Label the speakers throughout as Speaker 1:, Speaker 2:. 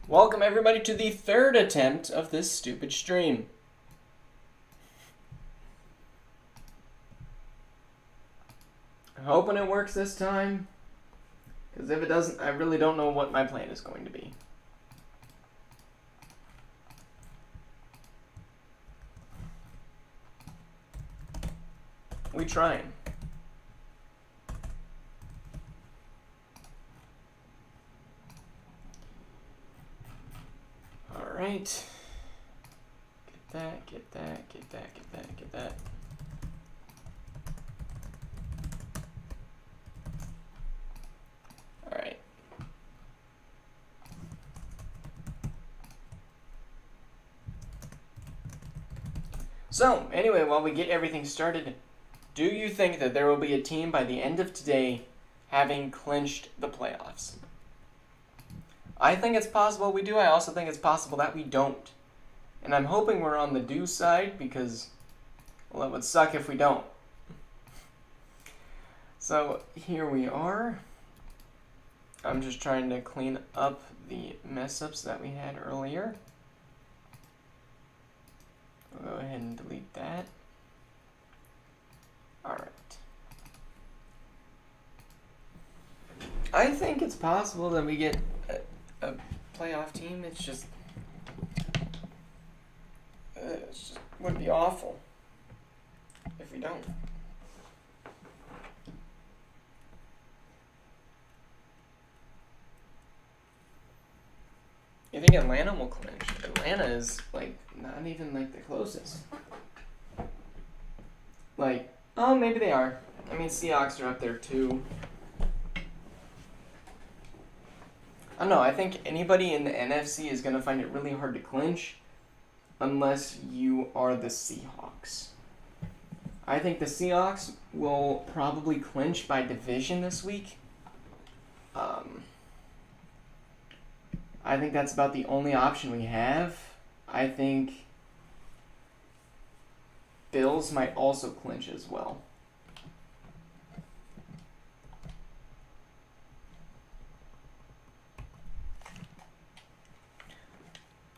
Speaker 1: Welcome everybody to the third attempt of this stupid stream. I'm hoping it works this time, because if it doesn't, I really don't know what my plan is going to be. We trying. Alright. Get that, get that, get that, get that, get that. Alright. So, anyway, while we get everything started, do you think that there will be a team by the end of today having clinched the playoffs? I think it's possible we do. I also think it's possible that we don't. And I'm hoping we're on the do side because, well, it would suck if we don't. So here we are. I'm just trying to clean up the mess-ups that we had earlier. We'll go ahead and delete that. Alright. I think it's possible that we get a playoff team. It just would be awful if we don't. You think Atlanta will clinch? Atlanta is like not even like the closest. Like, oh, maybe they are. I mean, Seahawks are up there too. I don't know. I think anybody in the NFC is going to find it really hard to clinch unless you are the Seahawks. I think the Seahawks will probably clinch by division this week. I think that's about the only option we have. I think Bills might also clinch as well.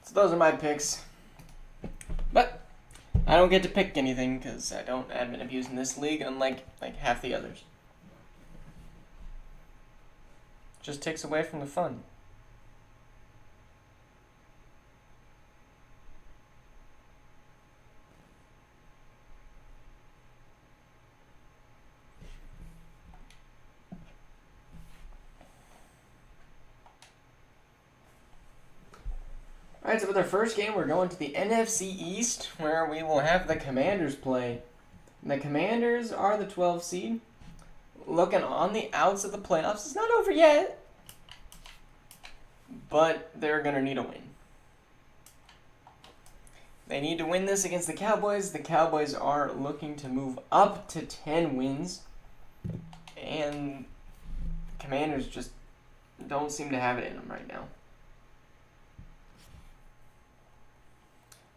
Speaker 1: So those are my picks. But I don't get to pick anything because I don't admin abuse in this league, unlike like half the others. Just takes away from the fun. Alright, so with our first game, we're going to the NFC East, where we will have the Commanders play. And the Commanders are the 12th seed. Looking on the outs of the playoffs. It's not over yet, but they're going to need a win. They need to win this against the Cowboys. The Cowboys are looking to move up to 10 wins. And the Commanders just don't seem to have it in them right now.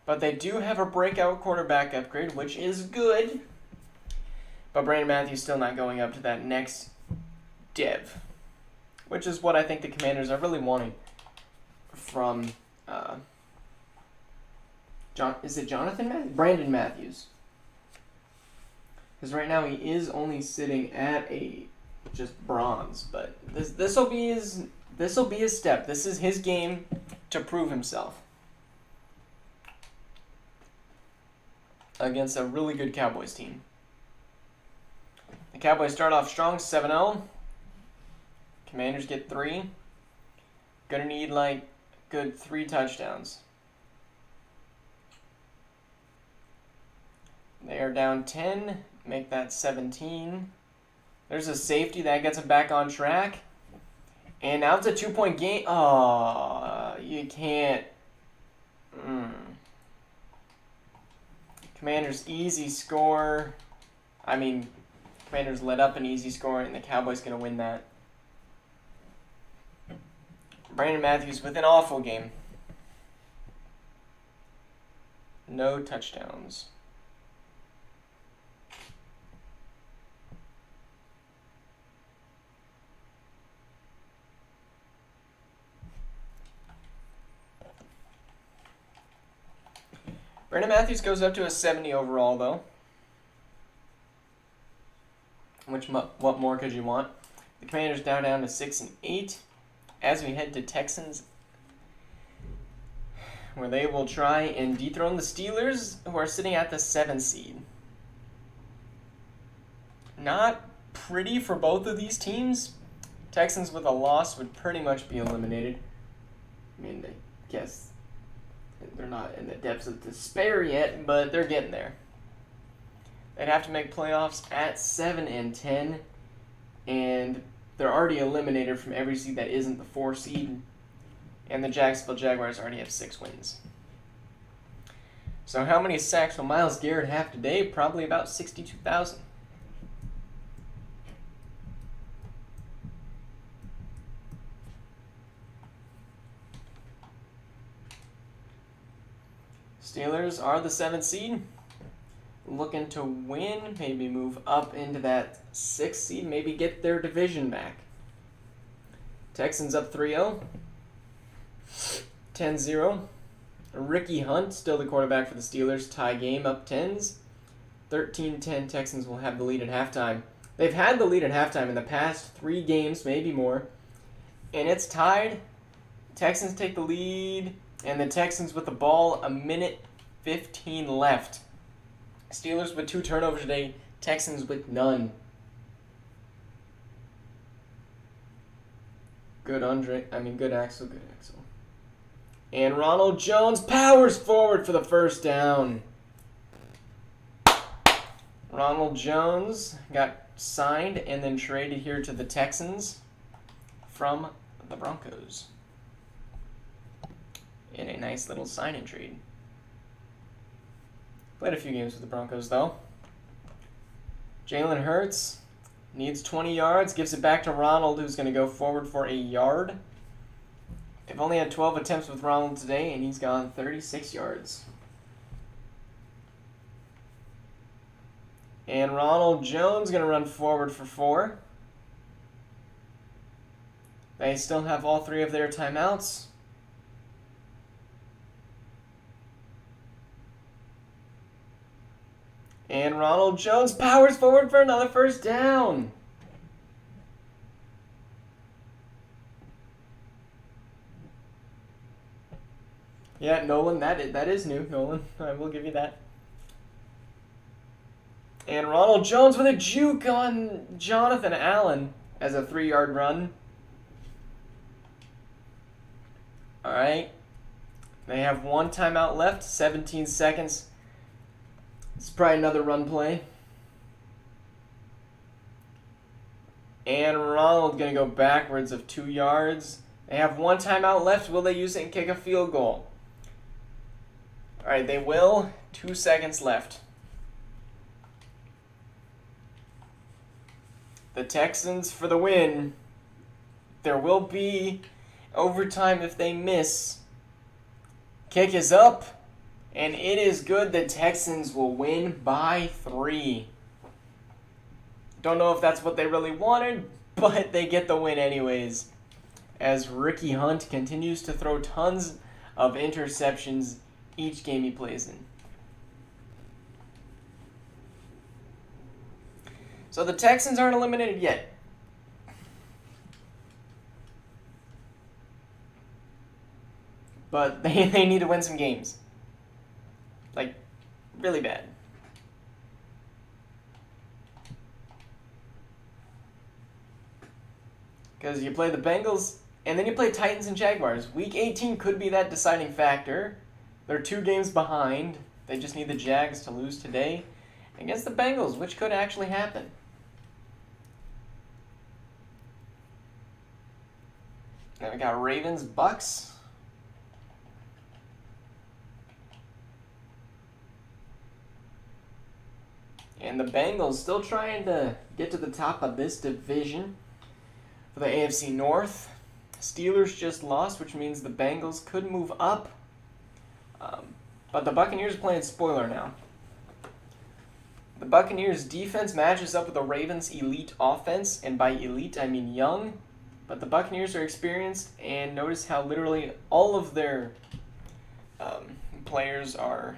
Speaker 1: But they do have a breakout quarterback upgrade, which is good. But Brandon Matthews still not going up to that next dev, which is what I think the Commanders are really wanting from Brandon Matthews. Because right now he is only sitting at a just bronze, but this will be his step. This is his game to prove himself against a really good Cowboys team. The Cowboys start off strong, 7-0. Commanders get 3. Gonna need like good 3 touchdowns. They are down 10. Make that 17. There's a safety that gets them back on track. And now it's a 2-point game. Oh, you can't. Commanders easy score. Commanders let up an easy score, and the Cowboys going to win that. Brandon Matthews with an awful game. No touchdowns. Brandon Matthews goes up to a 70 overall, though. What more could you want? The Commanders now down to 6 and 8 as we head to Texans, where they will try and dethrone the Steelers, who are sitting at the 7th seed. Not pretty for both of these teams. Texans with a loss would pretty much be eliminated. I mean, I guess they're not in the depths of despair yet, but they're getting there. They'd have to make playoffs at 7 and 10, and they're already eliminated from every seed that isn't the 4 seed, and the Jacksonville Jaguars already have 6 wins. So how many sacks will Myles Garrett have today? Probably about 62,000. Steelers are the 7th seed. Looking to win, maybe move up into that 6th seed, maybe get their division back. Texans up 3-0. 10-0. Ricky Hunt, still the quarterback for the Steelers. Tie game, up 10s. 13-10, Texans will have the lead at halftime. They've had the lead at halftime in the past 3 games, maybe more. And it's tied. Texans take the lead, and the Texans with the ball, 1:15 left. Steelers with 2 turnovers today, Texans with none. Good Axel. And Ronald Jones powers forward for the first down. Ronald Jones got signed and then traded here to the Texans from the Broncos in a nice little sign-in trade. Played a few games with the Broncos, though. Jalen Hurts needs 20 yards, gives it back to Ronald, who's going to go forward for a yard. They've only had 12 attempts with Ronald today, and he's gone 36 yards. And Ronald Jones going to run forward for 4. They still have all 3 of their timeouts. And Ronald Jones powers forward for another first down. Yeah, Nolan, that is new, Nolan. I will give you that. And Ronald Jones with a juke on Jonathan Allen as a 3-yard run. All right. They have 1 timeout left, 17 seconds. It's probably another run play. And Ronald going to go backwards of 2 yards. They have 1 timeout left. Will they use it and kick a field goal? All right, they will. 2 seconds left. The Texans for the win. There will be overtime if they miss. Kick is up. And it is good. The Texans will win by 3. Don't know if that's what they really wanted, but they get the win anyways. As Ricky Hunt continues to throw tons of interceptions each game he plays in. So the Texans aren't eliminated yet. But they need to win some games. Like, really bad. Because you play the Bengals, and then you play Titans and Jaguars. Week 18 could be that deciding factor. They're 2 games behind. They just need the Jags to lose today against the Bengals, which could actually happen. Then we got Ravens, Bucks. And the Bengals still trying to get to the top of this division for the AFC North. Steelers just lost, which means the Bengals could move up. But the Buccaneers are playing spoiler now. The Buccaneers defense matches up with the Ravens' elite offense, and by elite I mean young. But the Buccaneers are experienced, and notice how literally all of their players are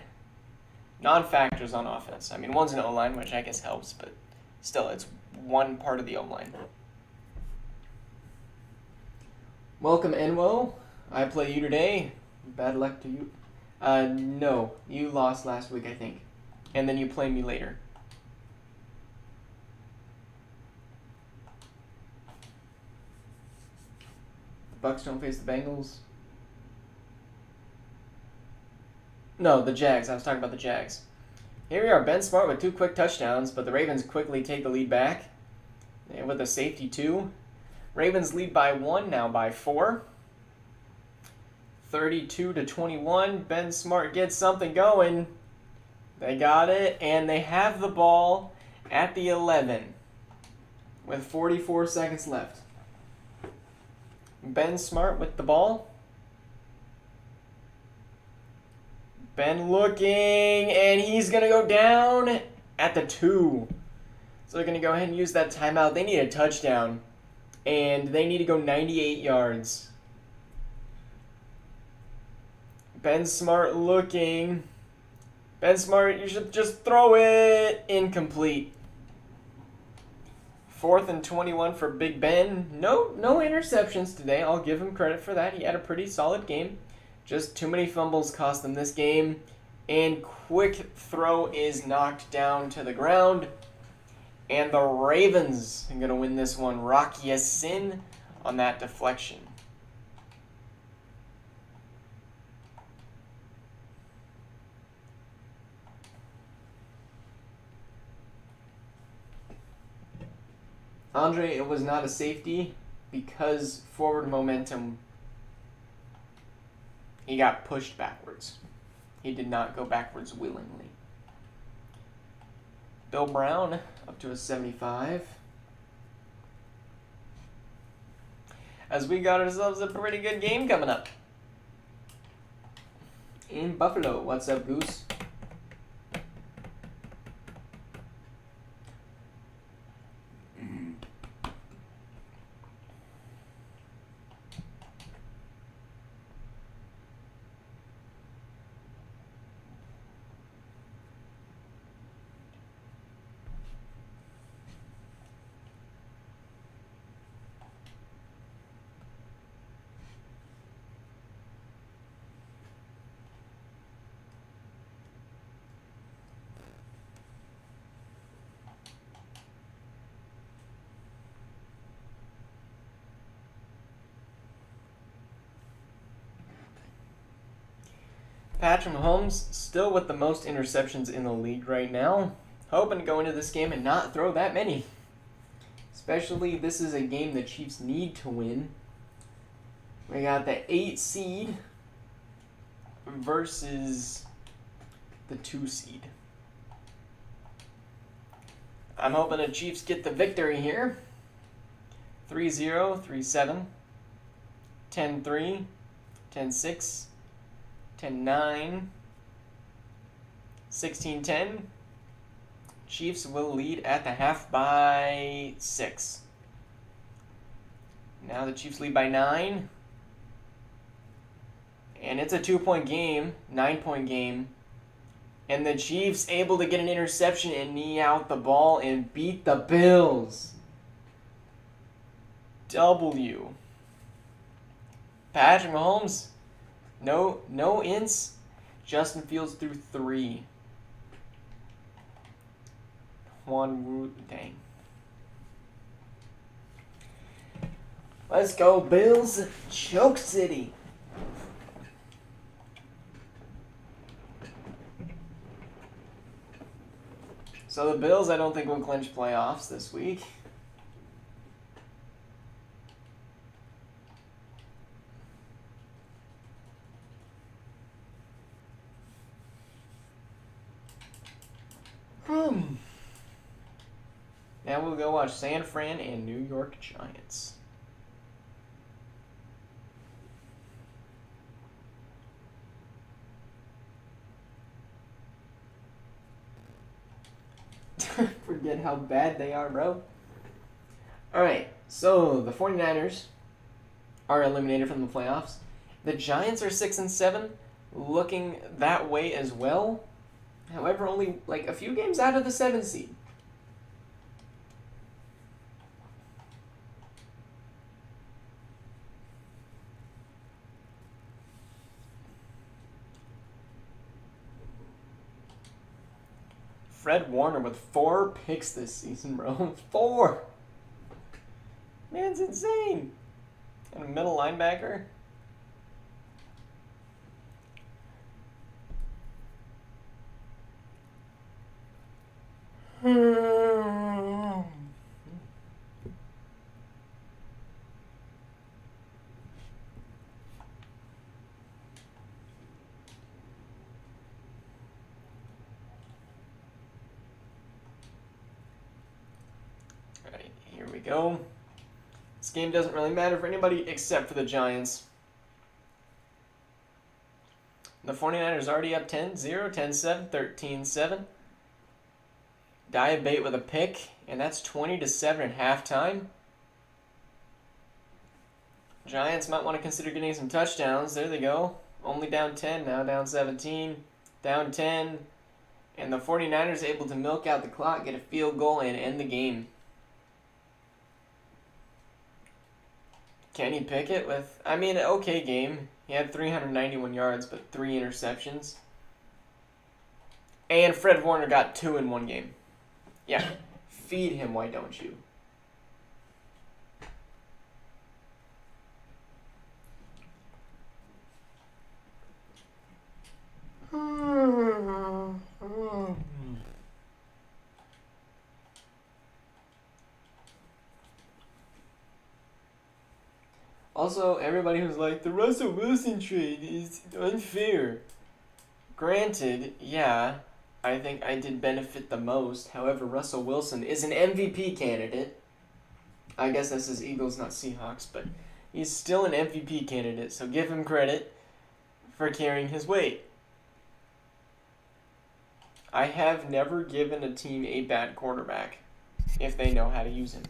Speaker 1: Non-factors on offense. I mean, one's an O-line, which I guess helps, but still, it's one part of the O-line. Welcome, Enwo. I play you today. Bad luck to you. No. You lost last week, I think. And then you play me later. The Bucks don't face the Bengals. No, the Jags. I was talking about the Jags. Here we are. Ben Smart with 2 quick touchdowns, but the Ravens quickly take the lead back. And with a safety 2. Ravens lead by 1, now by 4. 32-21. Ben Smart gets something going. They got it, and they have the ball at the 11 with 44 seconds left. Ben Smart with the ball. Ben looking, and he's going to go down at the 2. So they're going to go ahead and use that timeout. They need a touchdown, and they need to go 98 yards. Ben Smart looking. Ben Smart, you should just throw it. Incomplete. 4th and 21 for Big Ben. No interceptions today. I'll give him credit for that. He had a pretty solid game. Just too many fumbles cost them this game. And quick throw is knocked down to the ground. And the Ravens are going to win this one. Rock Ya-Sin on that deflection. Andre, it was not a safety because forward momentum, he got pushed backwards. He did not go backwards willingly. Bill Brown up to a 75. As we got ourselves a pretty good game coming up. In Buffalo. What's up, Goose? Patrick Mahomes still with the most interceptions in the league right now. Hoping to go into this game and not throw that many. Especially this is a game the Chiefs need to win. We got the 8 seed versus the 2 seed. I'm hoping the Chiefs get the victory here. 3-0, 3-7, 10-3, 10-6. 10-9, 16-10. Chiefs will lead at the half by 6. Now the Chiefs lead by 9. And it's a 2-point game, 9-point game. And the Chiefs able to get an interception and knee out the ball and beat the Bills. W. Patrick Mahomes. No ints. Justin Fields threw 3. Dang. Let's go, Bills. Choke City. So the Bills, I don't think will clinch playoffs this week. Now we'll go watch San Fran and New York Giants. Forget how bad they are, bro. Alright, so the 49ers are eliminated from the playoffs. The Giants are 6-7, looking that way as well. However, only like a few games out of the 7 seed. Fred Warner with 4 picks this season, bro. 4! Man's insane. And a middle linebacker. Alright, here we go. This game doesn't really matter for anybody except for the Giants. The 49ers already up 10-0, 10-7, 13-7. Diabate with a pick, and that's 20-7 at halftime. Giants might want to consider getting some touchdowns. There they go. Only down 10, now down 17, down 10. And the 49ers able to milk out the clock, get a field goal, and end the game. Kenny Pickett with, I mean, an okay game. He had 391 yards, but 3 interceptions. And Fred Warner got 2 in one game. Yeah, feed him, why don't you? Also, everybody who's like, the Russell Wilson trade is unfair. Granted, yeah, I think I did benefit the most. However, Russell Wilson is an MVP candidate. I guess this is Eagles, not Seahawks, but he's still an MVP candidate, so give him credit for carrying his weight. I have never given a team a bad quarterback if they know how to use him.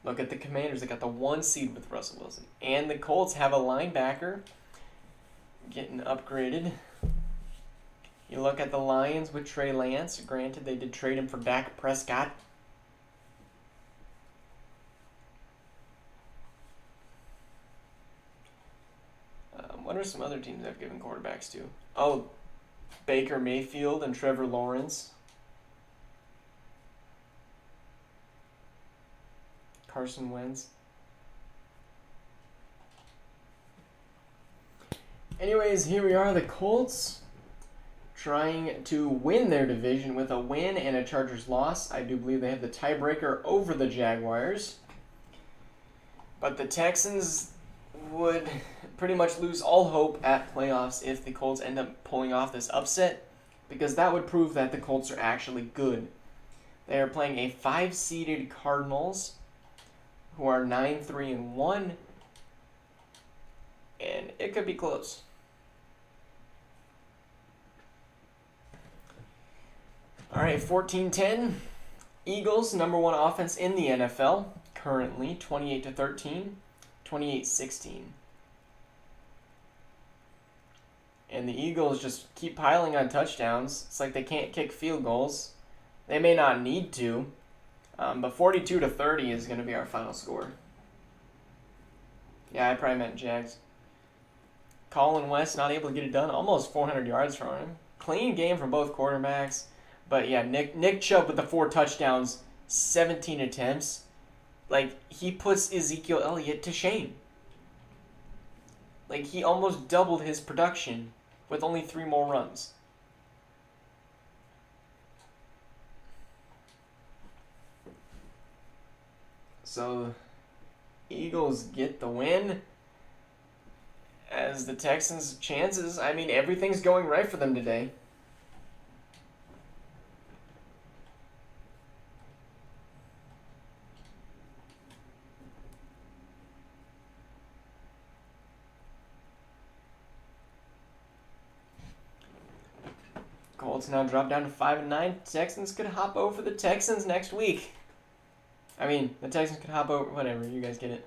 Speaker 1: Look at the Commanders. They got the 1 seed with Russell Wilson. And the Colts have a linebacker getting upgraded. You look at the Lions with Trey Lance. Granted, they did trade him for Dak Prescott. What are some other teams I've given quarterbacks to? Oh, Baker Mayfield and Trevor Lawrence. Carson Wentz. Anyways, here we are, the Colts trying to win their division with a win and a Chargers loss. I do believe they have the tiebreaker over the Jaguars. But the Texans would pretty much lose all hope at playoffs if the Colts end up pulling off this upset, because that would prove that the Colts are actually good. They are playing a 5-seeded Cardinals, who are 9-3-1, and it could be close. All right, 14-10. Eagles, number 1 offense in the NFL, currently 28-13, 28-16. And the Eagles just keep piling on touchdowns. It's like they can't kick field goals. They may not need to. But 42-30 is going to be our final score. Yeah, I probably meant Jags. Colin West not able to get it done. Almost 400 yards from him. Clean game from both quarterbacks. But yeah, Nick Chubb with the 4 touchdowns, 17 attempts. Like, he puts Ezekiel Elliott to shame. Like, he almost doubled his production with only 3 more runs. So, Eagles get the win. As the Texans' chances, I mean, everything's going right for them today. Colts now drop down to 5-9. Texans could hop over the Texans next week. I mean, the Texans could hop over, whatever, you guys get it.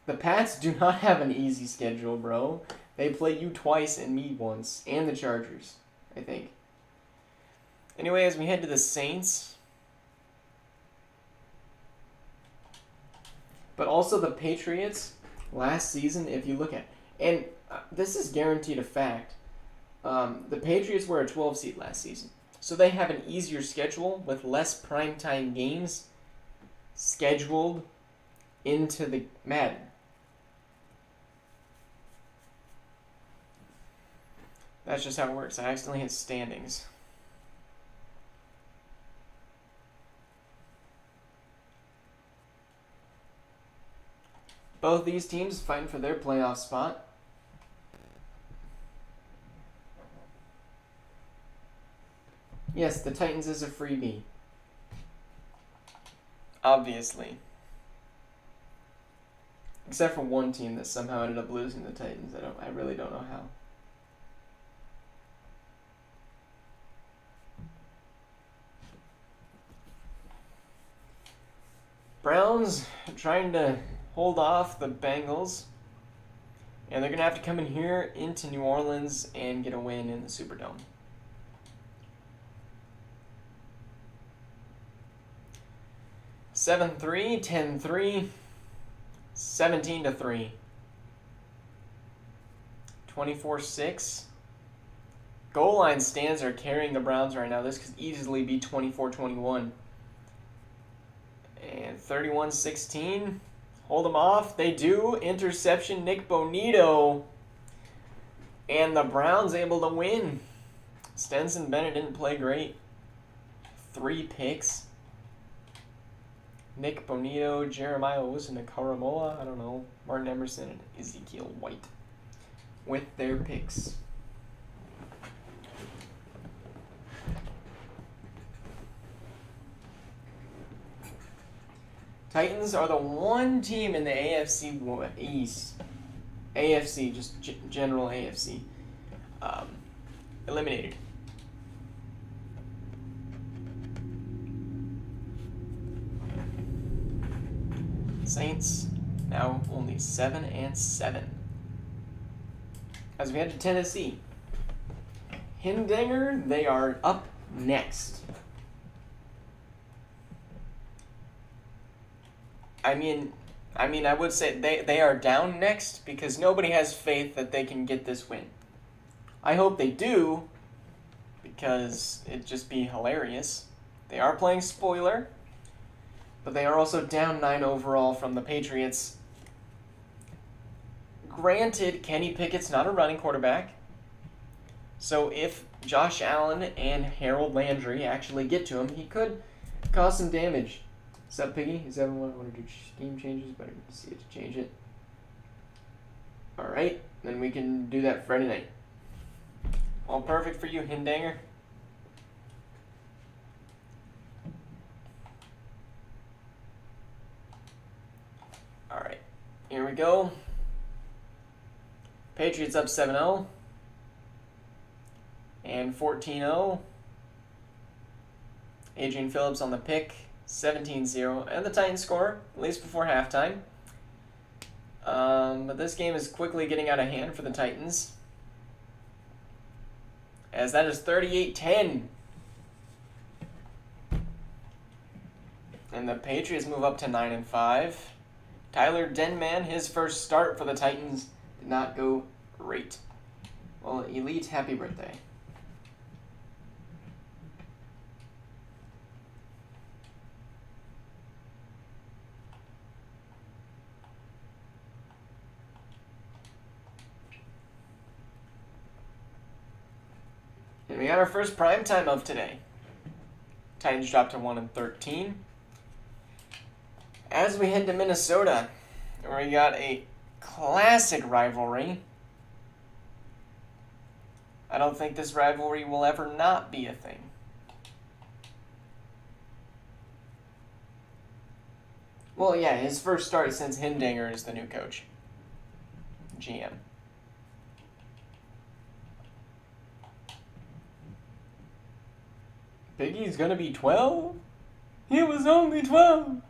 Speaker 1: The Pats do not have an easy schedule, bro. They play you twice and me once. And the Chargers, I think. Anyway, as we head to the Saints. But also the Patriots last season, if you look at... And this is guaranteed a fact. The Patriots were a 12 seed last season. So they have an easier schedule with less primetime games scheduled into the Madden. That's just how it works. I accidentally hit standings. Both these teams fighting for their playoff spot. Yes, the Titans is a freebie. Obviously. Except for one team that somehow ended up losing the Titans. I really don't know how. Browns trying to hold off the Bengals. And they're going to have to come in here into New Orleans and get a win in the Superdome. 7-3, 10-3, 17-3, 24-6. Goal line stands are carrying the Browns right now. This could easily be 24-21. And 31-16. Hold them off. They do. Interception, Nick Bonito. And the Browns able to win. Stenson Bennett didn't play great. 3 picks. Nick Bonito, Jeremiah Owusu, Karamoa, I don't know, Martin Emerson, and Ezekiel White with their picks. Titans are the one team in the AFC East. AFC, just general AFC. Eliminated. Saints now only 7-7. As we head to Tennessee, Hindinger, they are up next. I would say they are down next because nobody has faith that they can get this win. I hope they do because it'd just be hilarious. They are playing spoiler. But they are also down 9 overall from the Patriots. Granted, Kenny Pickett's not a running quarterback. So if Josh Allen and Harold Landry actually get to him, he could cause some damage. What's up, Piggy? Is everyone want to do scheme changes? Better see it to change it. Alright, then we can do that Friday night. All perfect for you, Hindanger. Alright, here we go. Patriots up 7-0. And 14-0. Adrian Phillips on the pick. 17-0. And the Titans score, at least before halftime. But this game is quickly getting out of hand for the Titans. As that is 38-10. And the Patriots move up to 9-5. Tyler Denman, his first start for the Titans, did not go great. Well, Elite, happy birthday. And we got our first primetime of today. Titans dropped to 1-13. As we head to Minnesota, where we got a classic rivalry. I don't think this rivalry will ever not be a thing. Well, yeah, his first start since Hindinger is the new coach. GM. Biggie's gonna be 12? He was only 12!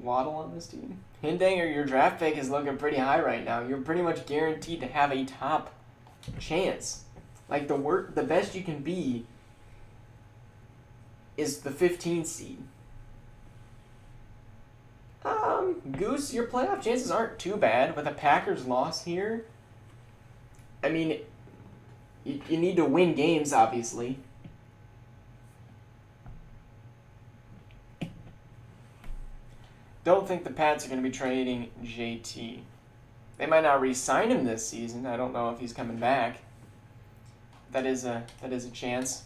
Speaker 1: Waddle on this team. Hindanger, your draft pick is looking pretty high right now. You're pretty much guaranteed to have a top chance. Like the best you can be is the 15 seed. Goose, your playoff chances aren't too bad with a Packers loss here. I mean, you need to win games, obviously. Don't think the Pats are going to be trading JT. They might not re-sign him this season. I don't know if he's coming back. That is a chance.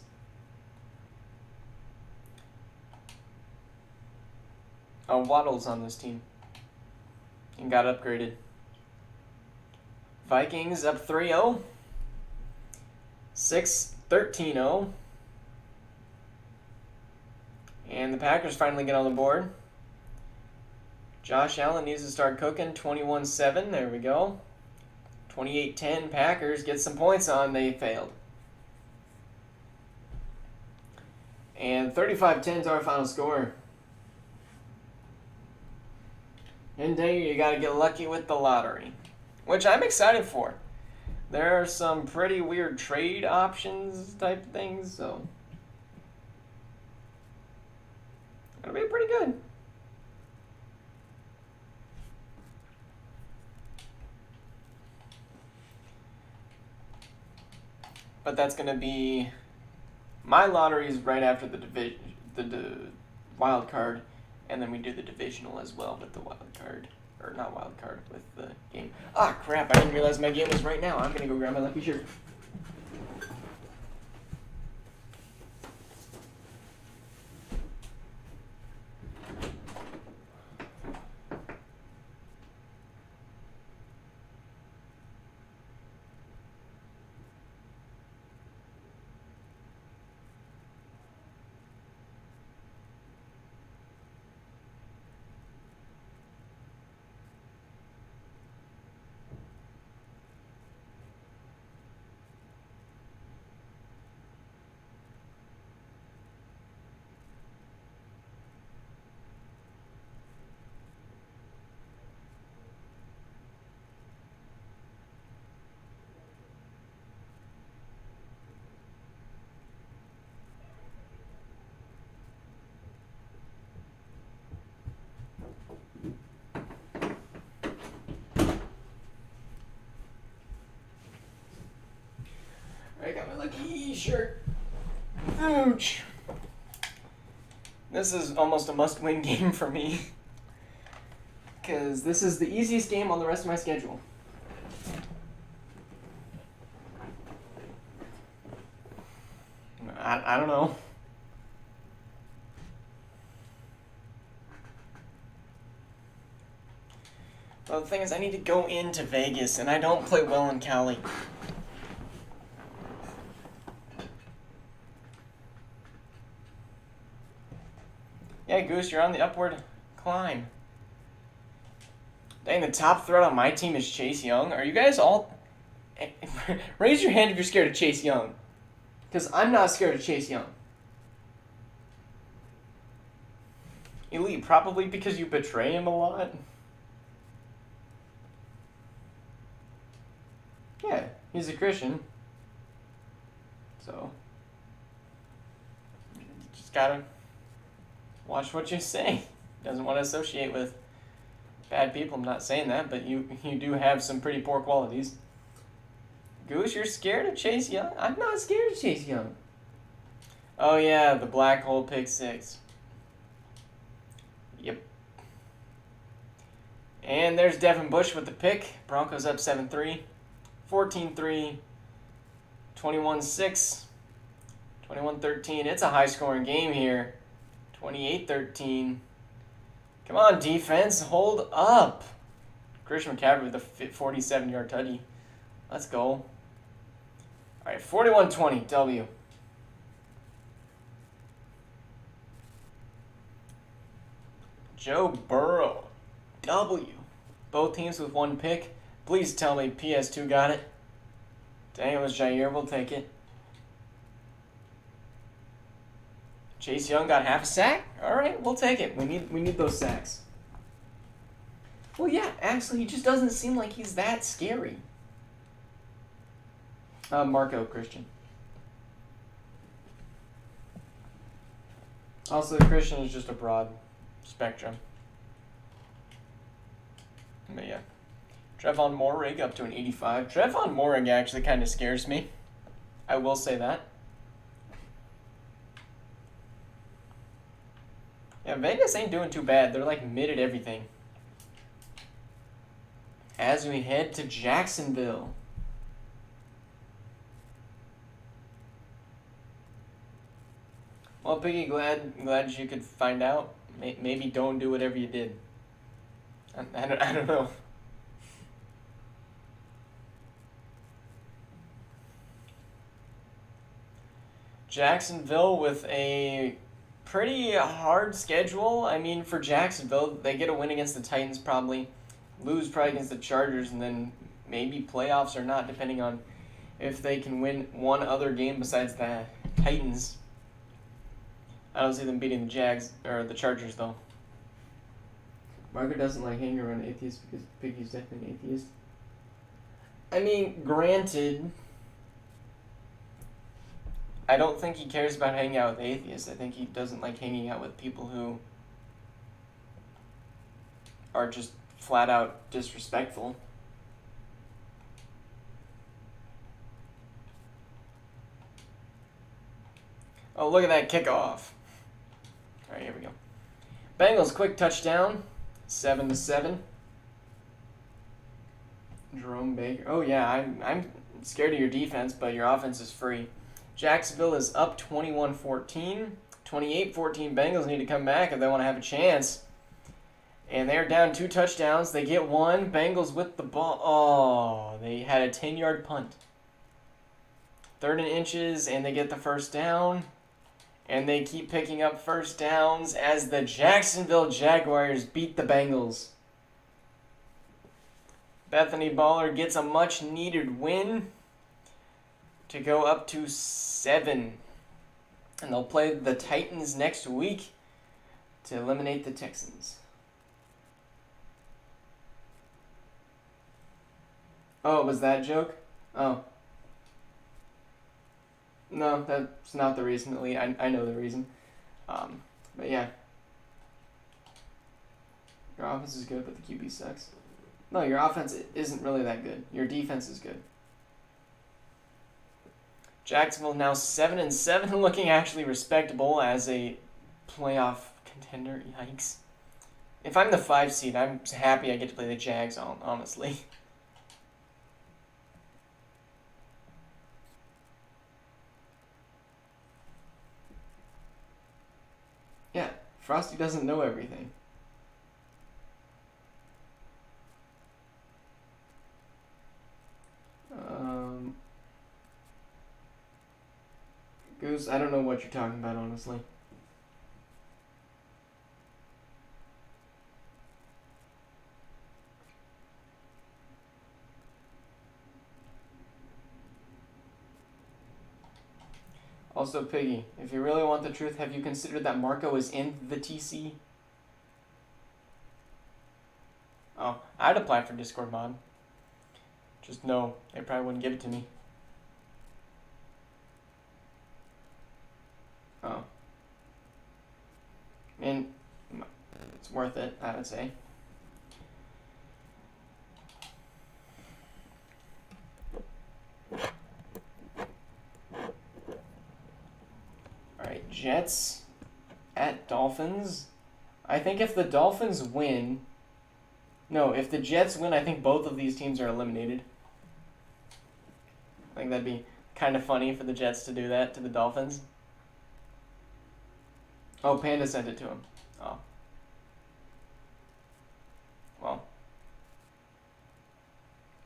Speaker 1: Oh, Waddle's on this team and got upgraded. Vikings up 3-0. 13-0. And the Packers finally get on the board. Josh Allen needs to start cooking. 21-7. There we go. 28-10. Packers get some points on. They failed. And 35-10 is our final score. And then you got to get lucky with the lottery, which I'm excited for. There are some pretty weird trade options type things, so it'll be pretty good. But that's going to be my lottery is right after the wild card, and then we do the divisional as well with the wild card. Or not wild card, with the game. Ah, crap, I didn't realize my game was right now. I'm going to go grab my lucky shirt. I got my lucky shirt. Ouch. This is almost a must-win game for me. Because this is the easiest game on the rest of my schedule. I don't know. Well, the thing is, I need to go into Vegas, and I don't play well in Cali. Yeah, Goose, you're on the upward climb. Dang, the top threat on my team is Chase Young. Are you guys all... Raise your hand if you're scared of Chase Young. Because I'm not scared of Chase Young. Elite, probably because you betray him a lot. Yeah, he's a Christian. So... just gotta... watch what you say. Doesn't want to associate with bad people. I'm not saying that, but you do have some pretty poor qualities. Goose, you're scared of Chase Young? I'm not scared of Chase Young. Oh yeah, the black hole pick 6. Yep. And there's Devin Bush with the pick. Broncos up 7-3. 14-3. 21-6. 21-13. It's a high-scoring game here. 28-13. Come on, defense. Hold up. Christian McCaffrey with a 47-yard tutty. Let's go. All right, 41-20, W. Joe Burrow, W. Both teams with 1 pick. Please tell me PS2 got it. Dang, it was Jair. We'll take it. Chase Young got half a sack? All right, we'll take it. We need those sacks. Well, yeah, actually, he just doesn't seem like he's that scary. Marco Christian. Also, Christian is just a broad spectrum. But yeah. Trevon Moehrig up to an 85. Trevon Moehrig actually kind of scares me. I will say that. Yeah, Vegas ain't doing too bad. They're like mid at everything. As we head to Jacksonville. Well, Piggy, glad you could find out. Maybe don't do whatever you did. I don't know. Jacksonville with a pretty hard schedule. I mean, for Jacksonville, they get a win against the Titans probably, lose probably against the Chargers, and then maybe playoffs or not, depending on if they can win one other game besides the Titans. I don't see them beating the Jags or the Chargers though. Margaret doesn't like hanging around atheists because Piggy's definitely an atheist. I mean, granted, I don't think he cares about hanging out with atheists. I think he doesn't like hanging out with people who are just flat out disrespectful. Oh, look at that kickoff. All right, here we go. Bengals quick touchdown, 7-7. Jerome Baker. Oh yeah, I'm scared of your defense, but your offense is free. Jacksonville is up 21-14. 28-14. Bengals need to come back if they want to have a chance. And they're down 2 touchdowns. They get one. Bengals with the ball. Oh, they had a 10-yard punt. 3rd and inches, and they get the first down. And they keep picking up first downs as the Jacksonville Jaguars beat the Bengals. Bethany Baller gets a much-needed win to go up to 7. And they'll play the Titans next week to eliminate the Texans. Oh, was that a joke? Oh. No, that's not the reason. I know the reason. But yeah. Your offense is good, but the QB sucks. No, your offense isn't really that good. Your defense is good. Jacksonville now 7-7, looking actually respectable as a playoff contender. Yikes. If I'm the 5 seed, I'm happy I get to play the Jags, honestly. Yeah, Frosty doesn't know everything. Goose, I don't know what you're talking about, honestly. Also, Piggy, if you really want the truth, have you considered that Marco is in the TC? Oh, I'd apply for Discord mod. Just no, they probably wouldn't give it to me. Oh. I mean, it's worth it, I would say. Alright, Jets at Dolphins. I think if the Dolphins win... No, if the Jets win, I think both of these teams are eliminated. I think that'd be kind of funny for the Jets to do that to the Dolphins. Oh, Panda sent it to him. Oh. Well.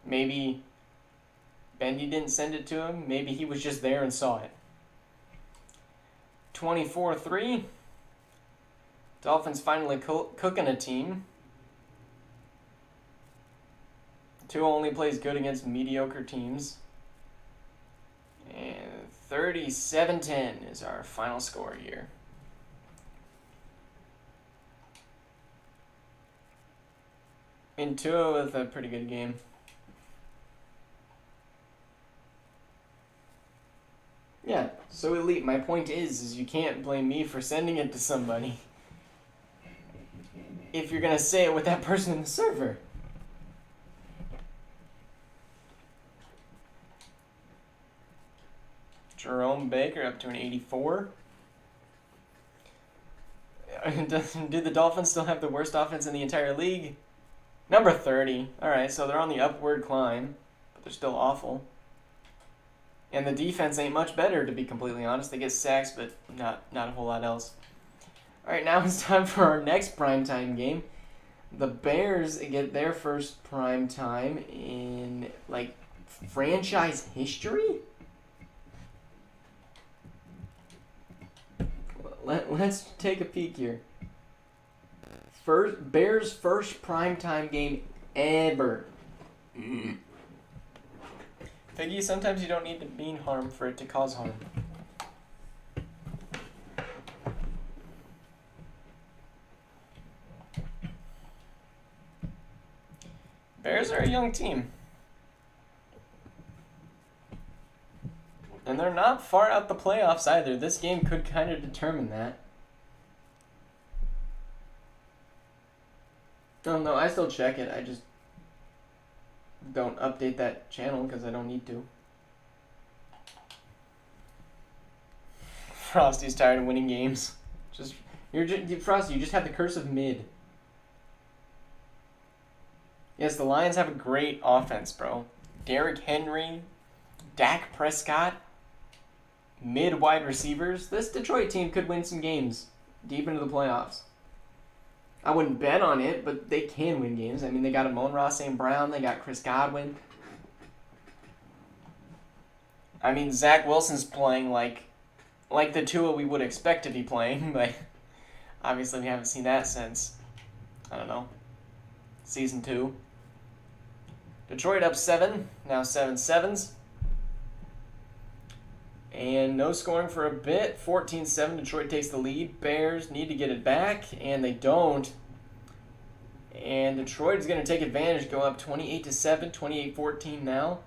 Speaker 1: Maybe Bendy didn't send it to him. Maybe he was just there and saw it. 24-3. Dolphins finally cooking a team. Tua only plays good against mediocre teams. And 37-10 is our final score here. And Tua with a pretty good game. Yeah, so elite. My point is you can't blame me for sending it to somebody if you're gonna say it with that person in the server. Jerome Baker up to an 84. Do the Dolphins still have the worst offense in the entire league? Number 30. Alright, so they're on the upward climb, but they're still awful. And the defense ain't much better, to be completely honest. They get sacks, but not a whole lot else. Alright, now it's time for our next primetime game. The Bears get their first primetime in, like, franchise history? Let's take a peek here. Bears' first primetime game ever. Piggy, sometimes you don't need to mean harm for it to cause harm. Bears are a young team. And they're not far out the playoffs either. This game could kind of determine that. Oh no, I still check it. I just don't update that channel because I don't need to. Frosty's tired of winning games. Frosty, you just have the curse of mid. Yes, the Lions have a great offense, bro. Derrick Henry, Dak Prescott, mid wide receivers. This Detroit team could win some games deep into the playoffs. I wouldn't bet on it, but they can win games. I mean, they got Amon-Ra St. Brown. They got Chris Godwin. I mean, Zach Wilson's playing like the Tua we would expect to be playing, but obviously we haven't seen that since, I don't know, season 2. Detroit up 7, now 7-7s. And no scoring for a bit. 14-7, Detroit takes the lead. Bears need to get it back, and they don't. And Detroit is going to take advantage, go up 28-7, 28-14 now.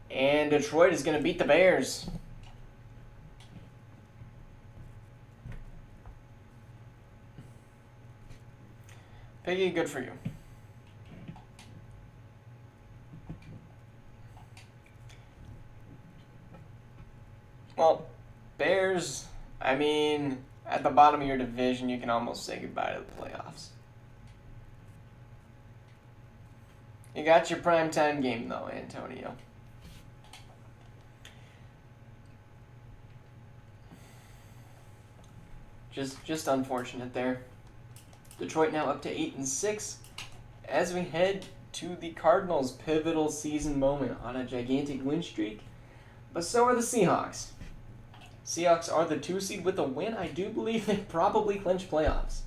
Speaker 1: And Detroit is going to beat the Bears. Piggy, good for you. Well, Bears, I mean, at the bottom of your division, you can almost say goodbye to the playoffs. You got your primetime game, though, Antonio. Just unfortunate there. Detroit now up to 8-6 as we head to the Cardinals' pivotal season moment on a gigantic win streak. But so are the Seahawks. Seahawks are the 2 seed with a win. I do believe they probably clinch playoffs.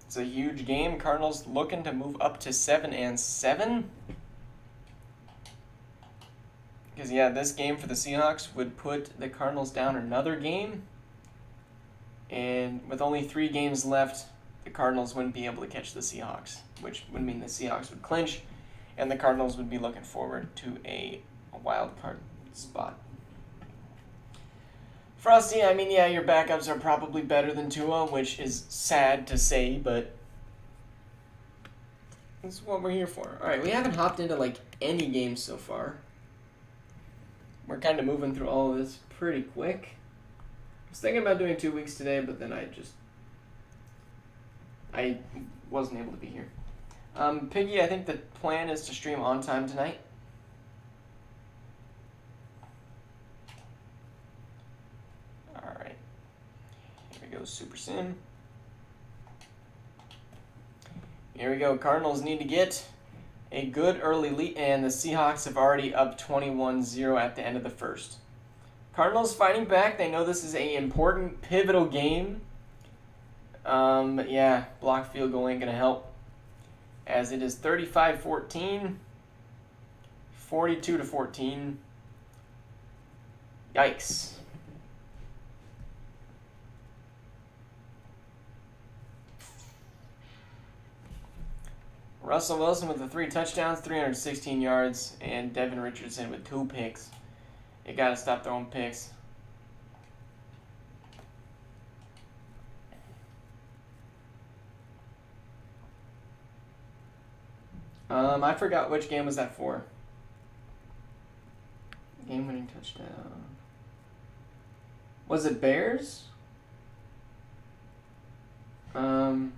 Speaker 1: It's a huge game. Cardinals looking to move up to 7-7. Because, yeah, this game for the Seahawks would put the Cardinals down another game. And with only 3 games left, the Cardinals wouldn't be able to catch the Seahawks, which would mean the Seahawks would clinch, and the Cardinals would be looking forward to a wild card spot. Frosty, I mean, yeah, your backups are probably better than Tua, which is sad to say, but that's what we're here for. All right, we haven't hopped into, like, any games so far. We're kind of moving through all of this pretty quick. I was thinking about doing 2 weeks today, but then I wasn't able to be here. Piggy, I think the plan is to stream on time tonight. Alright. Here we go, Super Sim. Here we go. Cardinals need to get a good early lead, and the Seahawks have already up 21-0 at the end of the first. Cardinals fighting back. They know this is an important, pivotal game. But yeah, block field goal ain't going to help, as it is 35-14, 42-14. Yikes. Russell Wilson with the 3 touchdowns, 316 yards, and Devin Richardson with 2 picks. You gotta stop throwing picks. I forgot which game was that for. Game-winning touchdown. Was it Bears? I don't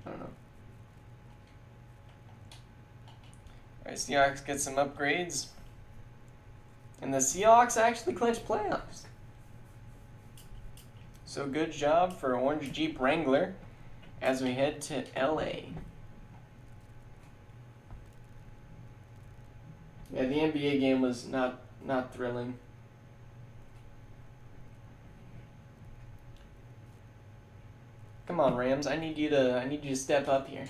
Speaker 1: know. Alright, Seahawks get some upgrades. And the Seahawks actually clinched playoffs. So good job for Orange Jeep Wrangler as we head to LA. Yeah, the NBA game was not thrilling. Come on, Rams. I need you to step up here.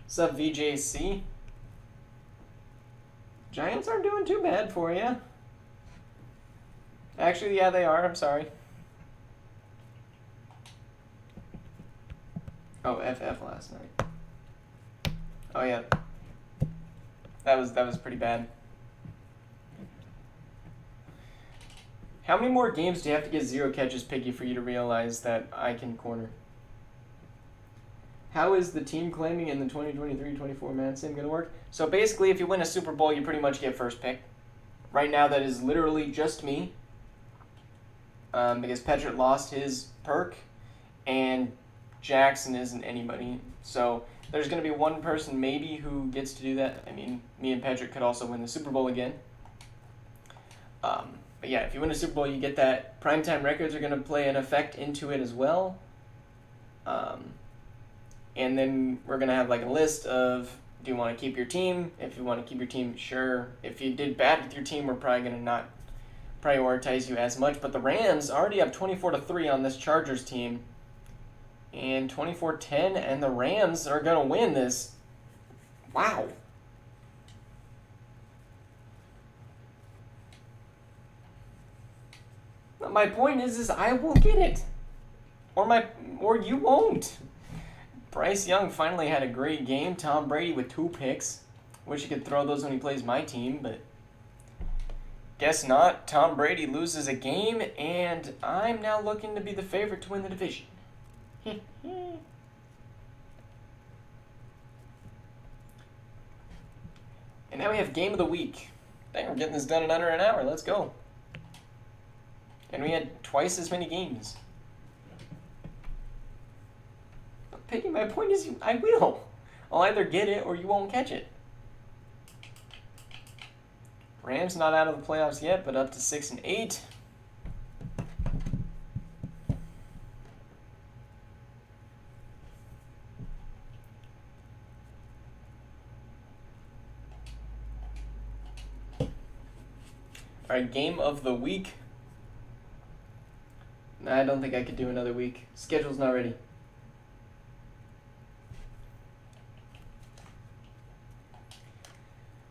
Speaker 1: What's up, VJC? Giants aren't doing too bad for you. Actually, yeah, they are. I'm sorry. Oh, FF last night. Oh yeah. That was pretty bad. How many more games do you have to get 0 catches, Piggy, for you to realize that I can corner? How is the team claiming in the 2023-24 Madden sim going to work? So basically, if you win a Super Bowl, you pretty much get first pick. Right now, that is literally just me. Because Petrick lost his perk, and Jackson isn't anybody. So there's going to be one person maybe who gets to do that. I mean, me and Petrick could also win the Super Bowl again. But yeah, if you win a Super Bowl, you get that. Primetime records are going to play an effect into it as well. And then we're going to have like a list of, do you want to keep your team? If you want to keep your team, sure. If you did bad with your team, we're probably going to not prioritize you as much. But the Rams already have 24-3 on this Chargers team. And 24-10, and the Rams are going to win this. Wow. My point is I will get it. Or you won't. Bryce Young finally had a great game. Tom Brady with 2 picks. Wish he could throw those when he plays my team, but guess not. Tom Brady loses a game, and I'm now looking to be the favorite to win the division. And now we have Game of the Week. Dang, we're getting this done in under an hour. Let's go. And we had twice as many games. But Piggy, my point is I will. I'll either get it or you won't catch it. Rams not out of the playoffs yet, but up to 6-8. Alright, Game of the Week. I don't think I could do another week. Schedule's not ready.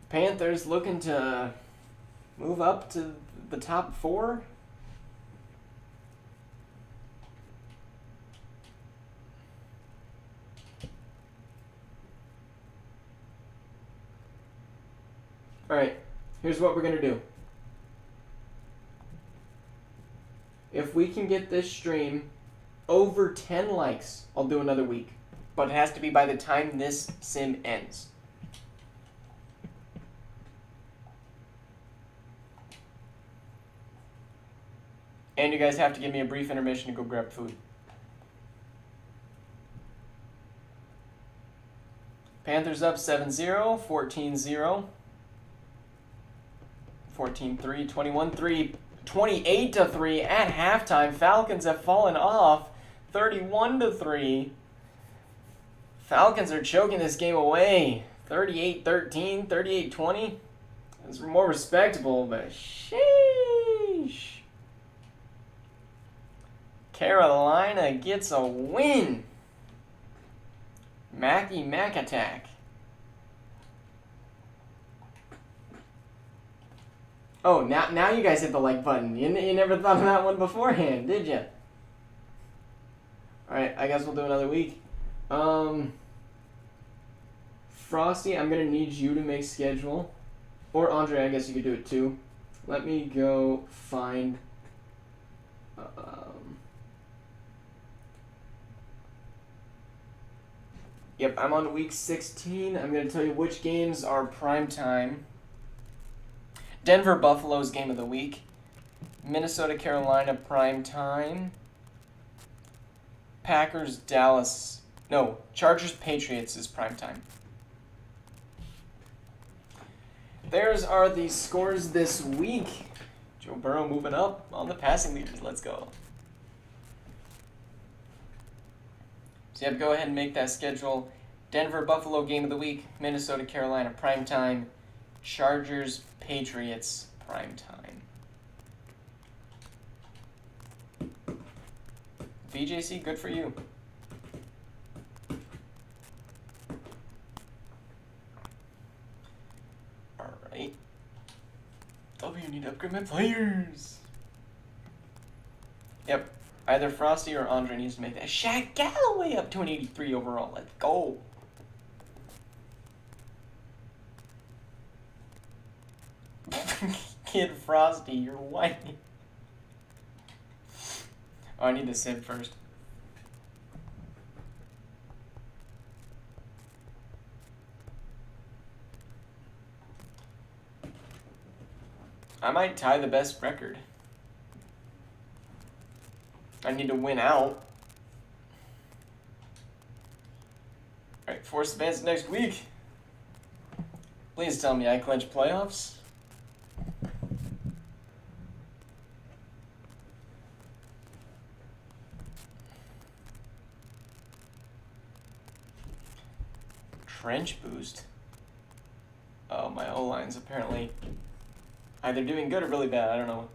Speaker 1: Panthers looking to move up to the top 4. Alright, here's what we're going to do. If we can get this stream over 10 likes, I'll do another week. But it has to be by the time this sim ends. And you guys have to give me a brief intermission to go grab food. Panthers up 7-0, 14-0, 14-3, 21-3. 28-3 at halftime. Falcons have fallen off 31-3. Falcons are choking this game away. 38-13, 38-20. It's more respectable, but sheesh. Carolina gets a win. Mac attack. Oh, now you guys hit the like button. You never thought of that one beforehand, did you? Alright, I guess we'll do another week. Frosty, I'm going to need you to make schedule. Or Andre, I guess you could do it too. Let me go find... Yep, I'm on week 16. I'm going to tell you which games are prime time. Denver Buffalo's game of the week. Minnesota Carolina prime time. Packers Dallas. No, Chargers Patriots is prime time. There's are the scores this week. Joe Burrow moving up on the passing leaders. Let's go. So go ahead and make that schedule. Denver Buffalo game of the week. Minnesota Carolina prime time. Chargers Patriots prime time. BJC, good for you. Alright. W, need to upgrade my players. Yep. Either Frosty or Andre needs to make that. Shaq Galloway up to an 83 overall. Let's go. Kid Frosty, you're white. Oh, I need the sip first. I might tie the best record. I need to win out. Alright, Force Advance next week. Please tell me I clinch playoffs. Trench boost. Oh, my O-line's apparently either doing good or really bad. I don't know.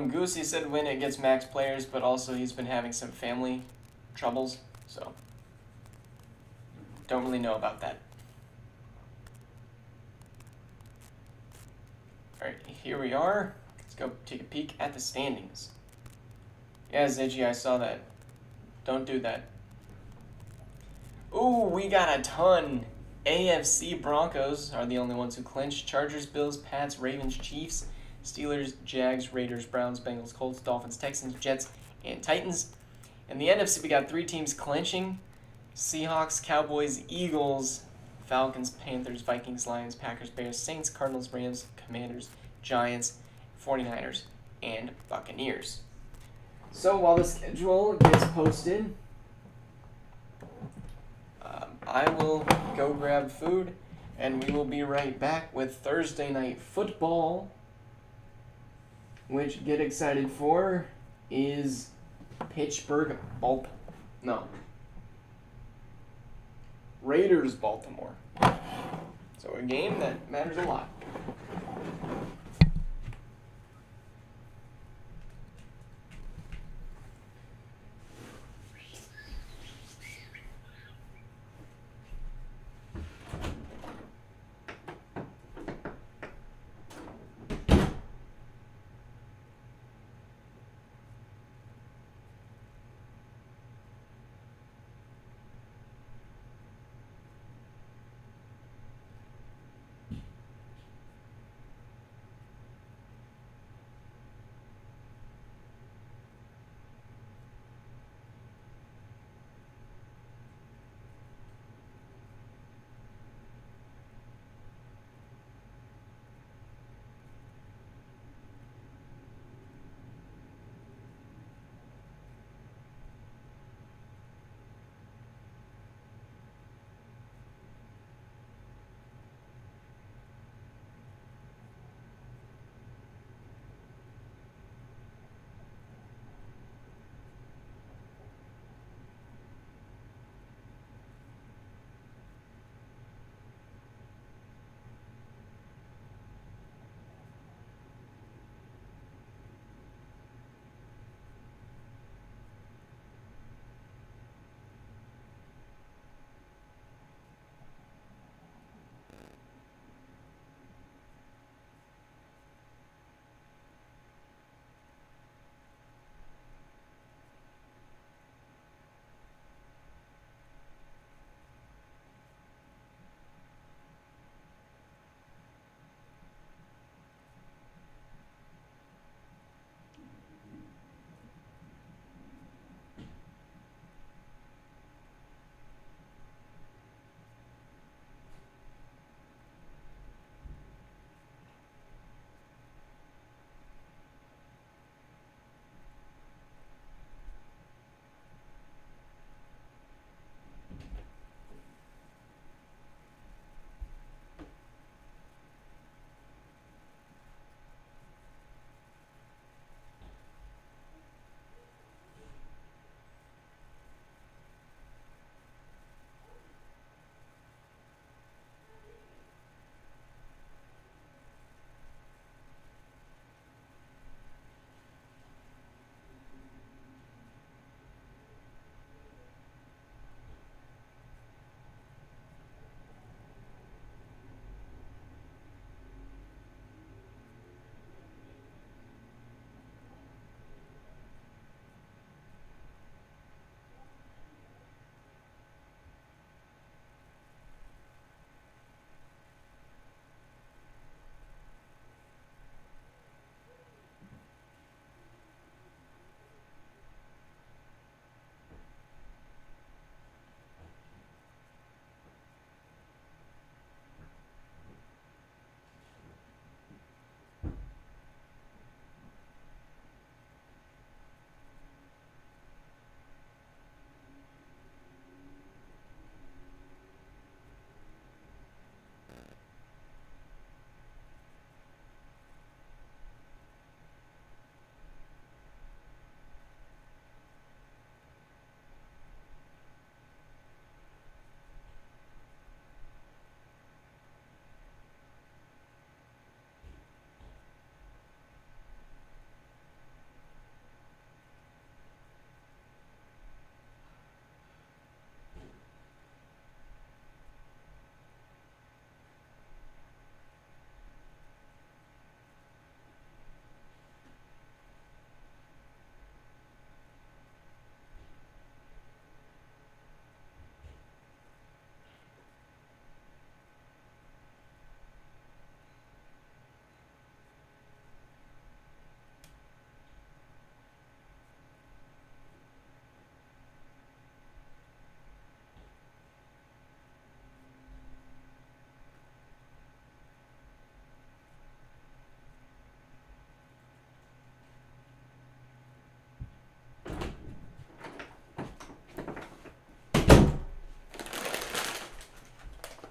Speaker 1: Goosey said when it gets max players, but also he's been having some family troubles, so don't really know about that. Alright, here we are. Let's go take a peek at the standings. Yeah, Ziggy, I saw that. Don't do that. Ooh, we got a ton. AFC Broncos are the only ones who clinched. Chargers, Bills, Pats, Ravens, Chiefs, Steelers, Jags, Raiders, Browns, Bengals, Colts, Dolphins, Texans, Jets, and Titans. In the NFC, we got 3 teams clinching. Seahawks, Cowboys, Eagles, Falcons, Panthers, Vikings, Lions, Packers, Bears, Saints, Cardinals, Rams, Commanders, Giants, 49ers, and Buccaneers. So while the schedule gets posted, I will go grab food, and we will be right back with Thursday Night Football, which, get excited for, is Pittsburgh, Raiders, Baltimore. So a game that matters a lot.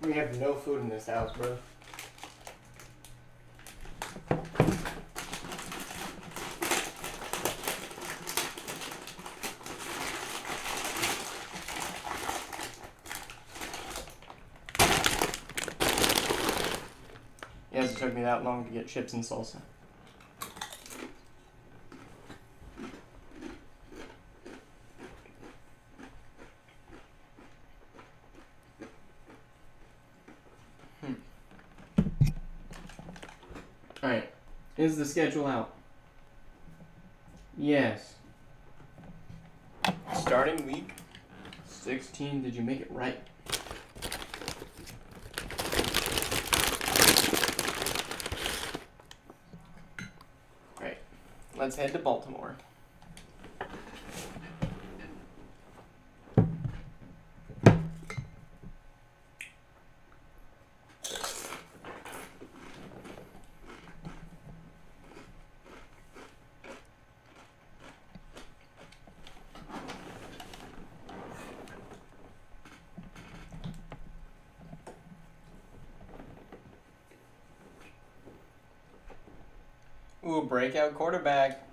Speaker 1: We have no food in this house, bro. Yes, it took me that long to get chips and salsa. Alright, is the schedule out? Yes. Starting week 16, did you make it right? Alright, let's head to Baltimore. Ooh, breakout quarterback.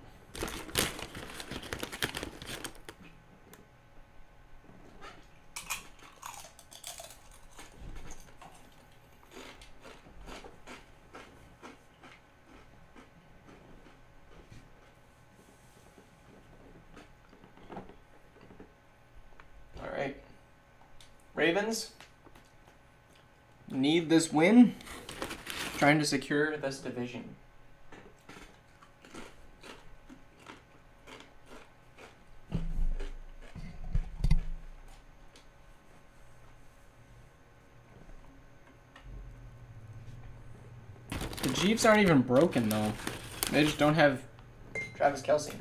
Speaker 1: All right. Ravens need this win. Trying to secure this division. The Chiefs aren't even broken, though. They just don't have Travis Kelce.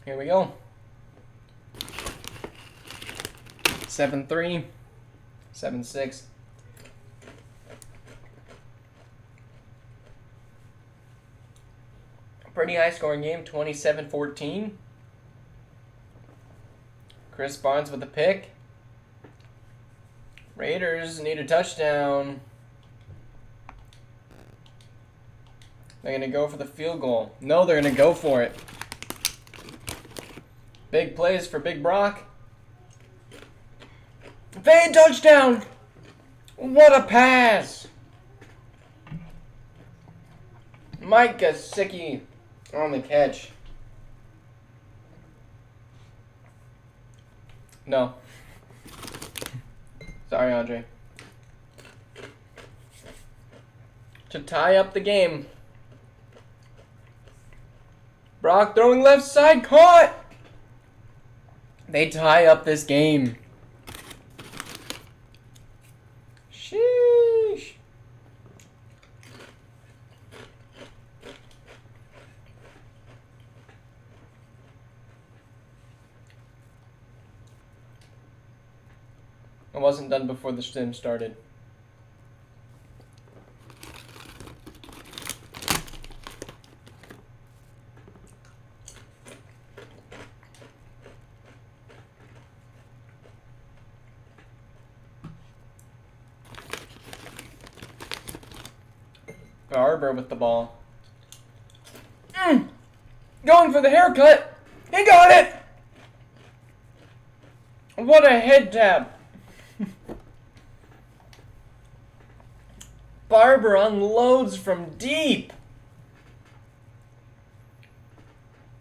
Speaker 1: Here we go. 7-3, 7-6. Pretty high scoring game, 27-14. Chris Barnes with a pick. Raiders need a touchdown. They're going to go for the field goal. No, they're going to go for it. Big plays for Big Brock. Fade touchdown! What a pass! Mike Gesicki on the catch. No. Sorry, Andre. To tie up the game. Brock throwing left side, caught! They tie up this game. Sheesh. I wasn't done before the sim started. Barber with the ball. Going for the haircut. He got it. What a head tap. Barber unloads from deep.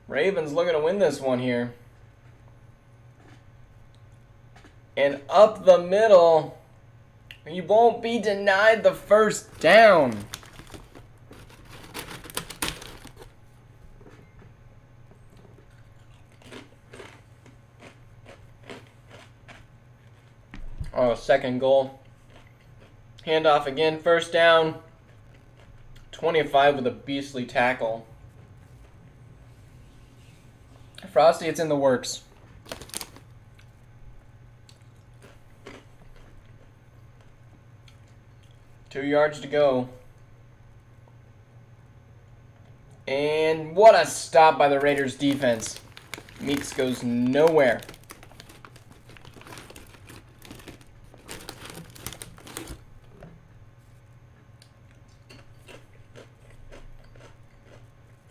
Speaker 1: Ravens looking to win this one here. And up the middle. You won't be denied the first down. Oh, second goal. Handoff again, first down. 25 with a beastly tackle. Frosty, it's in the works. 2 yards to go. And what a stop by the Raiders defense. Meeks goes nowhere.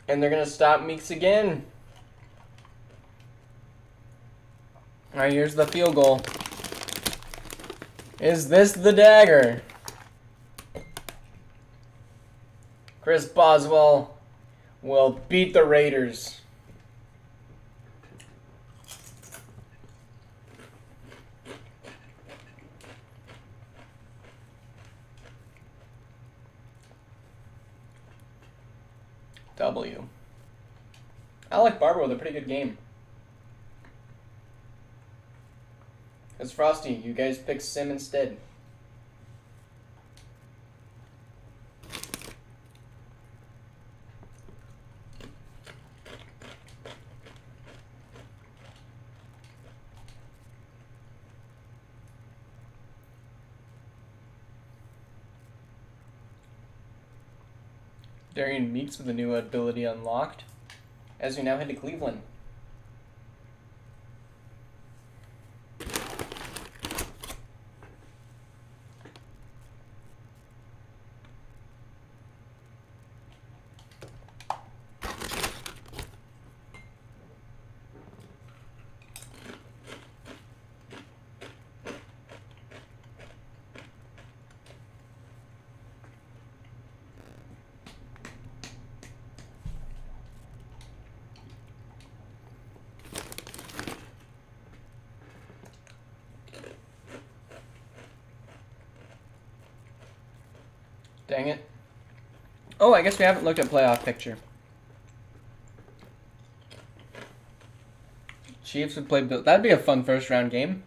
Speaker 1: And they're going to stop Meeks again. All right, here's the field goal. Is this the dagger? Chris Boswell will beat the Raiders. W. Alec Barber with a pretty good game. Because Frosty, you guys picked Sim instead. Darian Meeks with a new ability unlocked as we now head to Cleveland. Dang it. Oh, I guess we haven't looked at playoff picture. Chiefs would play Bill. That'd be a fun first round game.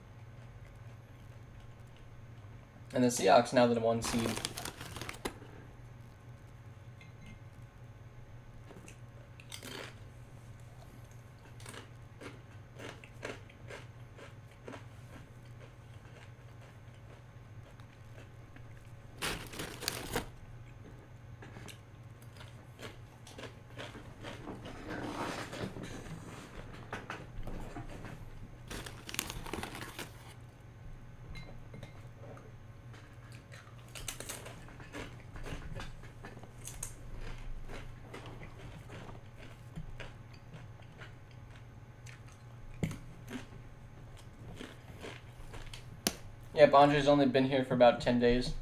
Speaker 1: And the Seahawks now the 1 seed. Yep, Andre's only been here for about 10 days.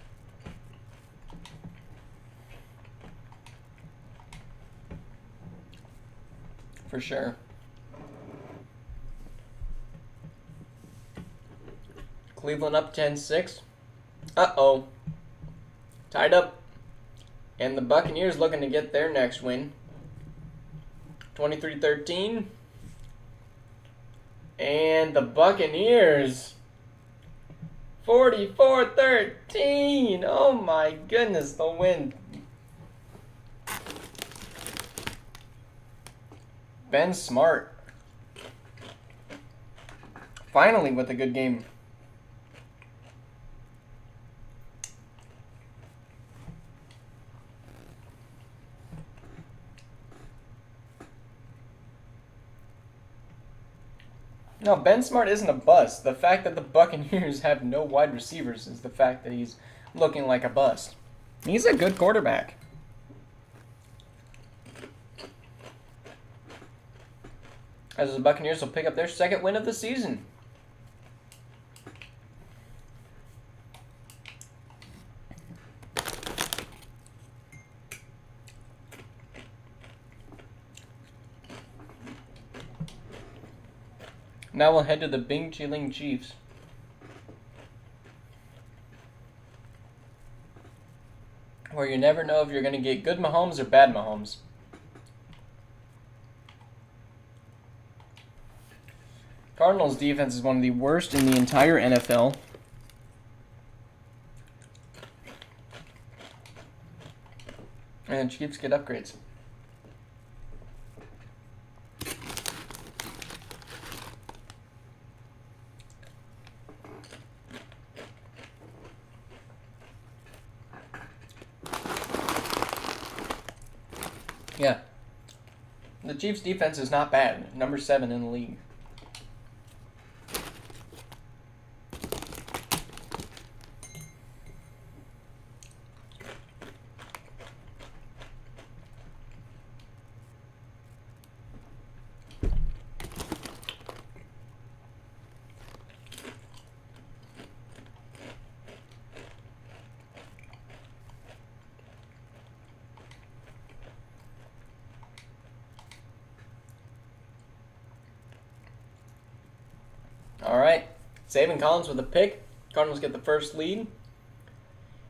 Speaker 1: For sure. Cleveland up 10-6. Uh-oh. Tied up. And the Buccaneers looking to get their next win. 23-13. And the Buccaneers 44-13. Oh my goodness, the win. Ben Smart. Finally with a good game. No, Ben Smart isn't a bust. The fact that the Buccaneers have no wide receivers is the fact that he's looking like a bust. He's a good quarterback. As the Buccaneers will pick up their second win of the season. Now we'll head to the Bing Chilling Chiefs. Where you never know if you're going to get good Mahomes or bad Mahomes. Cardinals defense is one of the worst in the entire NFL. And Chiefs get upgrades. Yeah. The Chiefs' defense is not bad. Number 7 in the league. All right. Saving Collins with a pick. Cardinals get the first lead.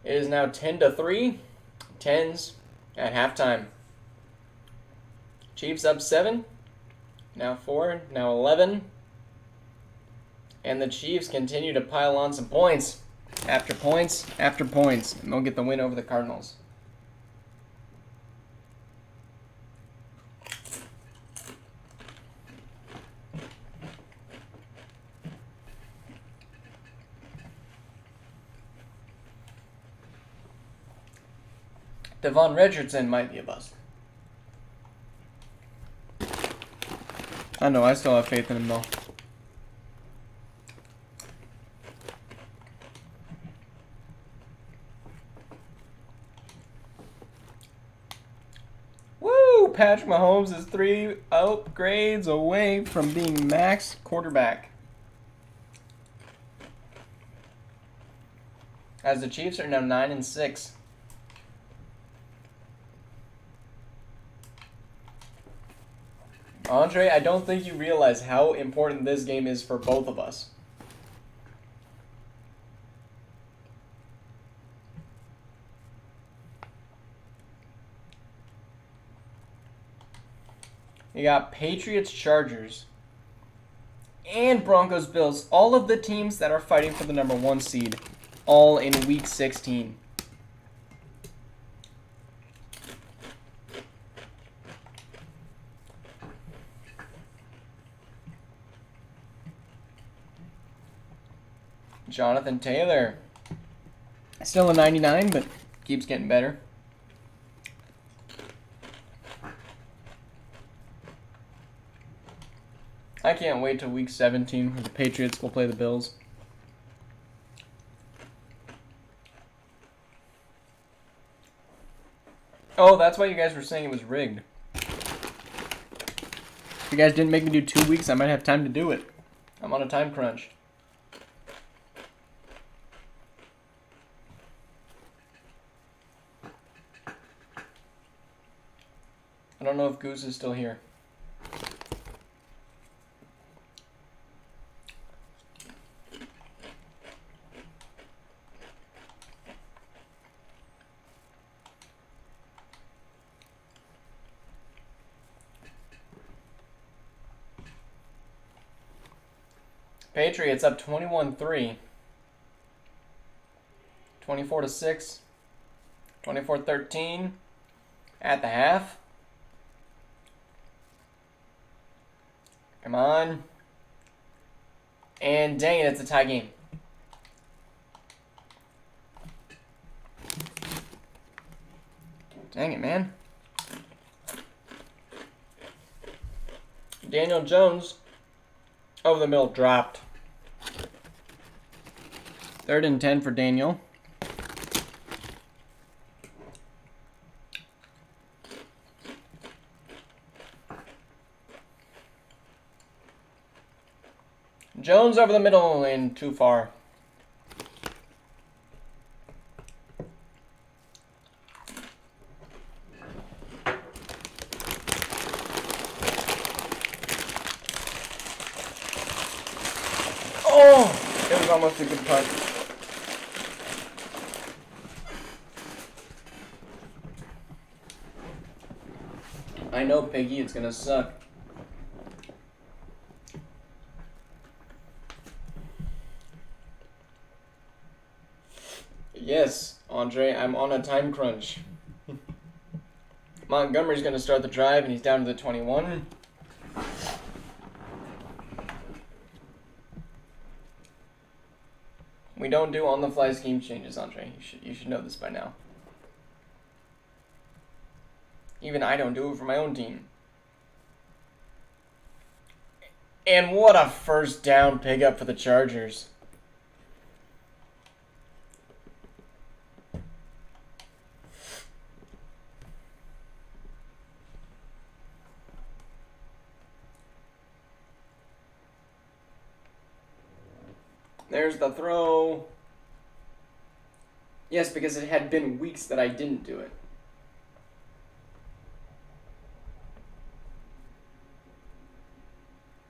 Speaker 1: It is now 10-3. 10s at halftime. Chiefs up 7. Now 4. Now 11. And the Chiefs continue to pile on some points. After points, after points. And they'll get the win over the Cardinals. Devon Richardson might be a bust. I know, I still have faith in him though. Woo! Patrick Mahomes is 3 upgrades away from being max quarterback. As the Chiefs are now 9-6. Andre, I don't think you realize how important this game is for both of us. You got Patriots, Chargers, and Broncos, Bills. All of the teams that are fighting for the number 1 seed. All in Week 16. Jonathan Taylor. Still a 99, but keeps getting better. I can't wait till Week 17 where the Patriots will play the Bills. Oh, that's why you guys were saying it was rigged. If you guys didn't make me do 2 weeks, I might have time to do it. I'm on a time crunch. I don't know if Goose is still here. Patriots up 21-3. 24-6. 24-13 at the half. Come on. And dang it, it's a tie game. Dang it, man. Daniel Jones over the middle dropped. 3rd and 10 for Daniel. Jones over the middle and too far. Oh, it was almost a good punt. I know, Piggy, it's gonna suck. Yes, Andre, I'm on a time crunch. Montgomery's going to start the drive, and he's down to the 21. We don't do on-the-fly scheme changes, Andre. You should know this by now. Even I don't do it for my own team. And what a first down pickup for the Chargers. There's the throw. Yes, because it had been weeks that I didn't do it.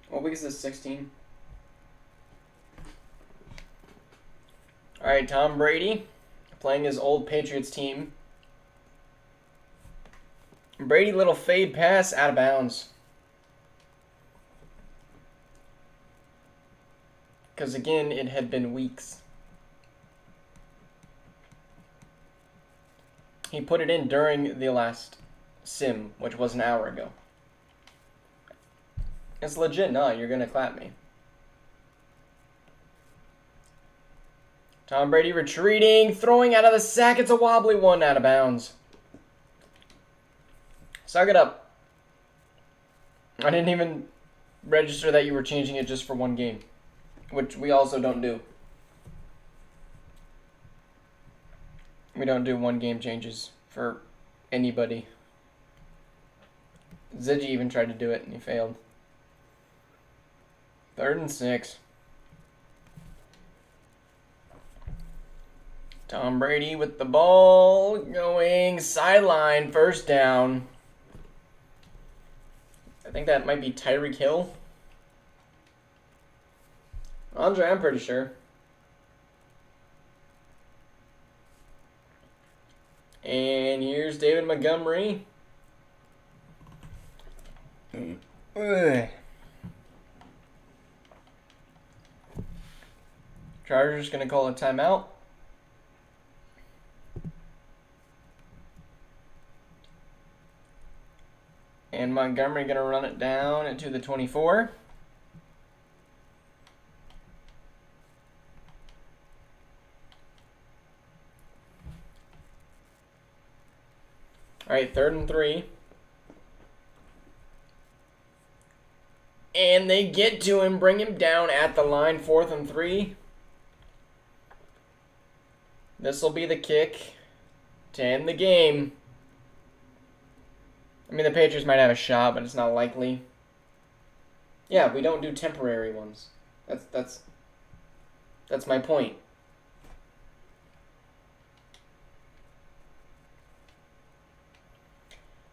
Speaker 1: What week is this, 16? Alright, Tom Brady playing his old Patriots team. Brady, little fade pass, out of bounds. Because again, it had been weeks. He put it in during the last sim, which was an hour ago. It's legit. No, you're going to clap me. Tom Brady retreating, throwing out of the sack. It's a wobbly one, out of bounds. Suck it up. I didn't even register that you were changing it just for one game, which we also don't do. We don't do one game changes for anybody. Ziggy even tried to do it and he failed. 3rd and 6. Tom Brady with the ball going sideline, first down. I think that might be Tyreek Hill. Andre, I'm pretty sure. And here's David Montgomery. Chargers going to call a timeout. And Montgomery going to run it down into the 24. All right, 3rd and 3. And they get to him, bring him down at the line, 4th and 3. This will be the kick to end the game. I mean, the Patriots might have a shot, but it's not likely. Yeah, we don't do temporary ones. That's my point.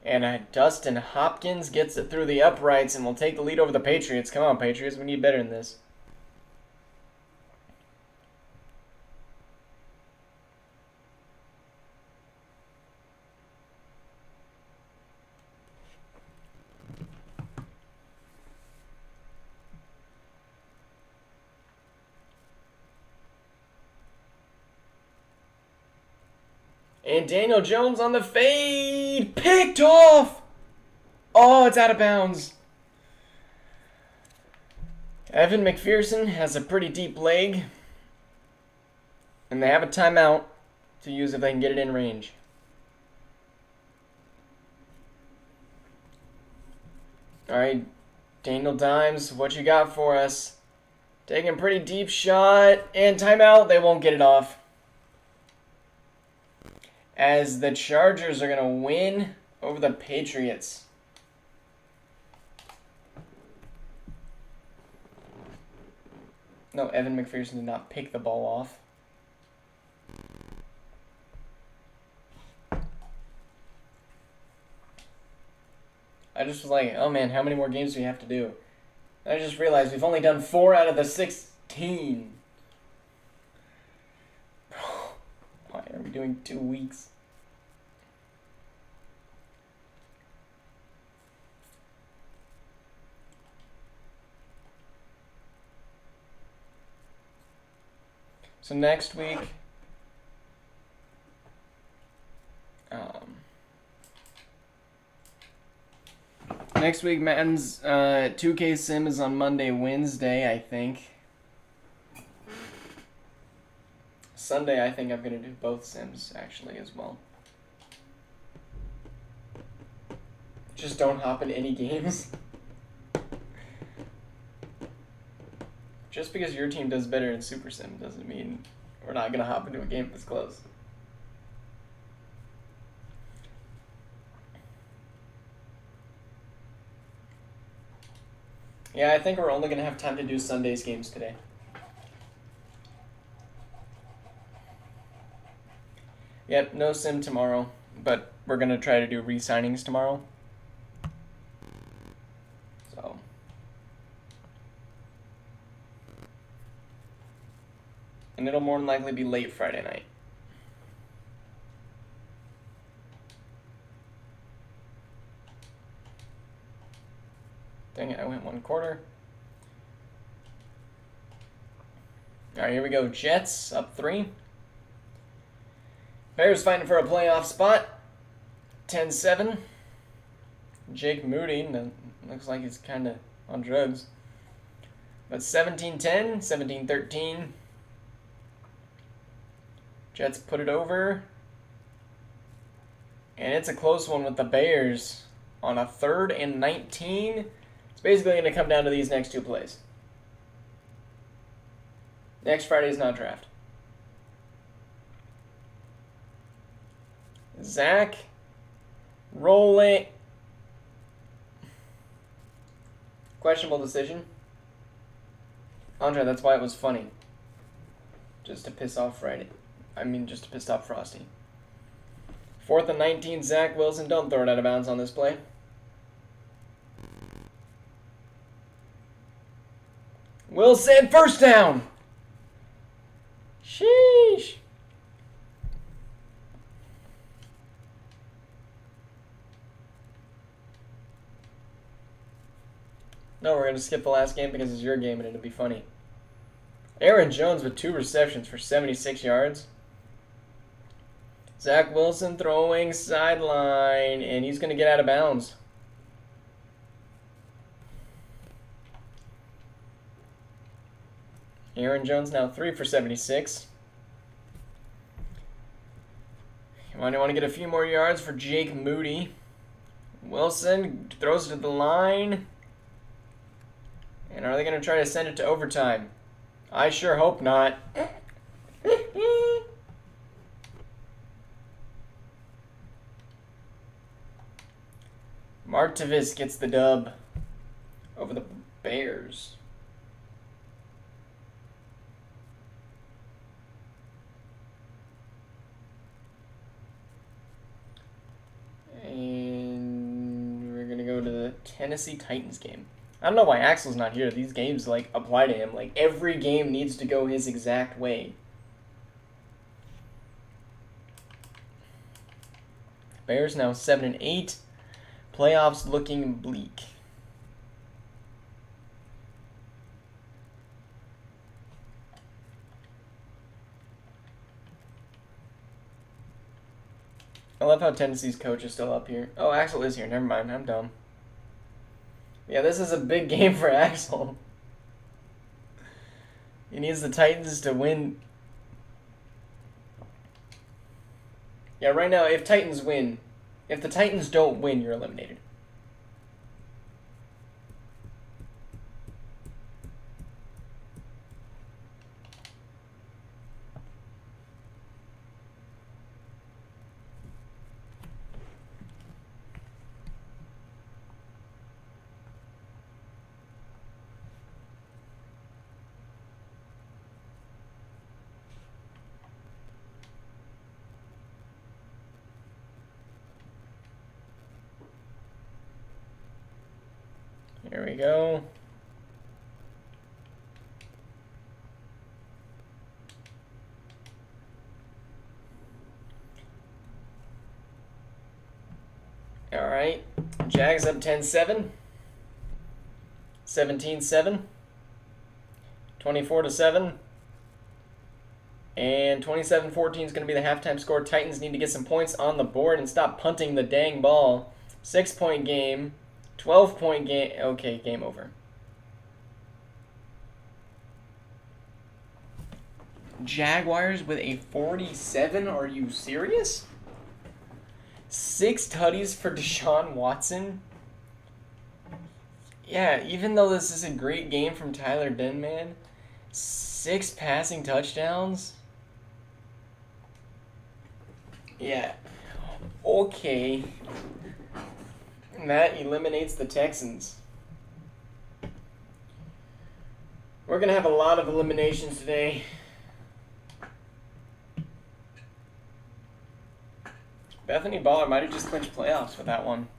Speaker 1: And Dustin Hopkins gets it through the uprights and will take the lead over the Patriots. Come on, Patriots. We need better than this. And Daniel Jones on the fade. Picked off. Oh, it's out of bounds. Evan McPherson has a pretty deep leg. And they have a timeout to use if they can get it in range. All right, Daniel Dimes, what you got for us? Taking a pretty deep shot. And timeout. They won't get it off. As the Chargers are going to win over the Patriots. No, Evan McPherson did not pick the ball off. I just was like, oh man, how many more games do we have to do? And I just realized we've only done 4 out of the 16. Why are we doing 2 weeks? So next week, Madden's 2K Sim is on Monday, Wednesday, I think. Sunday, I think I'm going to do both Sims, actually, as well. Just don't hop in any games. Just because your team does better in Super Sim doesn't mean we're not going to hop into a game that's close. Yeah, I think we're only going to have time to do Sunday's games today. Yep, no sim tomorrow, but we're going to try to do re-signings tomorrow. So. And it'll more than likely be late Friday night. Dang it, I went 1/4. Alright, here we go. Jets up 3. Bears fighting for a playoff spot. 10-7. Jake Moody looks like he's kind of on drugs. But 17-10, 17-13. Jets put it over. And it's a close one with the Bears on a 3rd and 19. It's basically going to come down to these next 2 plays. Next Friday is not draft. Zach, roll it. Questionable decision. Andre, that's why it was funny. Just to piss off Friday. Just to piss off Frosty. 4th and 19, Zach Wilson. Don't throw it out of bounds on this play. Wilson, first down. Sheesh. No, we're going to skip the last game because it's your game and it'll be funny. Aaron Jones with 2 receptions for 76 yards. Zach Wilson throwing sideline, and he's going to get out of bounds. Aaron Jones now 3 for 76. You might want to get a few more yards for Jake Moody. Wilson throws it to the line. And are they going to try to send it to overtime? I sure hope not. Martavis gets the dub over the Bears. And we're going to go to the Tennessee Titans game. I don't know why Axel's not here. These games apply to him. Every game needs to go his exact way. Bears now 7-8. Playoffs looking bleak. I love how Tennessee's coach is still up here. Oh, Axel is here. Never mind. I'm dumb. Yeah, this is a big game for Axel. He needs the Titans to win. Yeah, right now, if the Titans don't win, you're eliminated. Here we go. All right. Jags up 10-7. 17-7. 24-7. And 27-14 is going to be the halftime score. Titans need to get some points on the board and stop punting the dang ball. 6-point game. 12-point game. Okay, game over. Jaguars with a 47? Are you serious? 6 tutties for Deshaun Watson? Yeah, even though this is a great game from Tyler Denman, 6 passing touchdowns. Yeah. Okay. And that eliminates the Texans. We're going to have a lot of eliminations today. Bethany Baller might have just clinched playoffs with that one.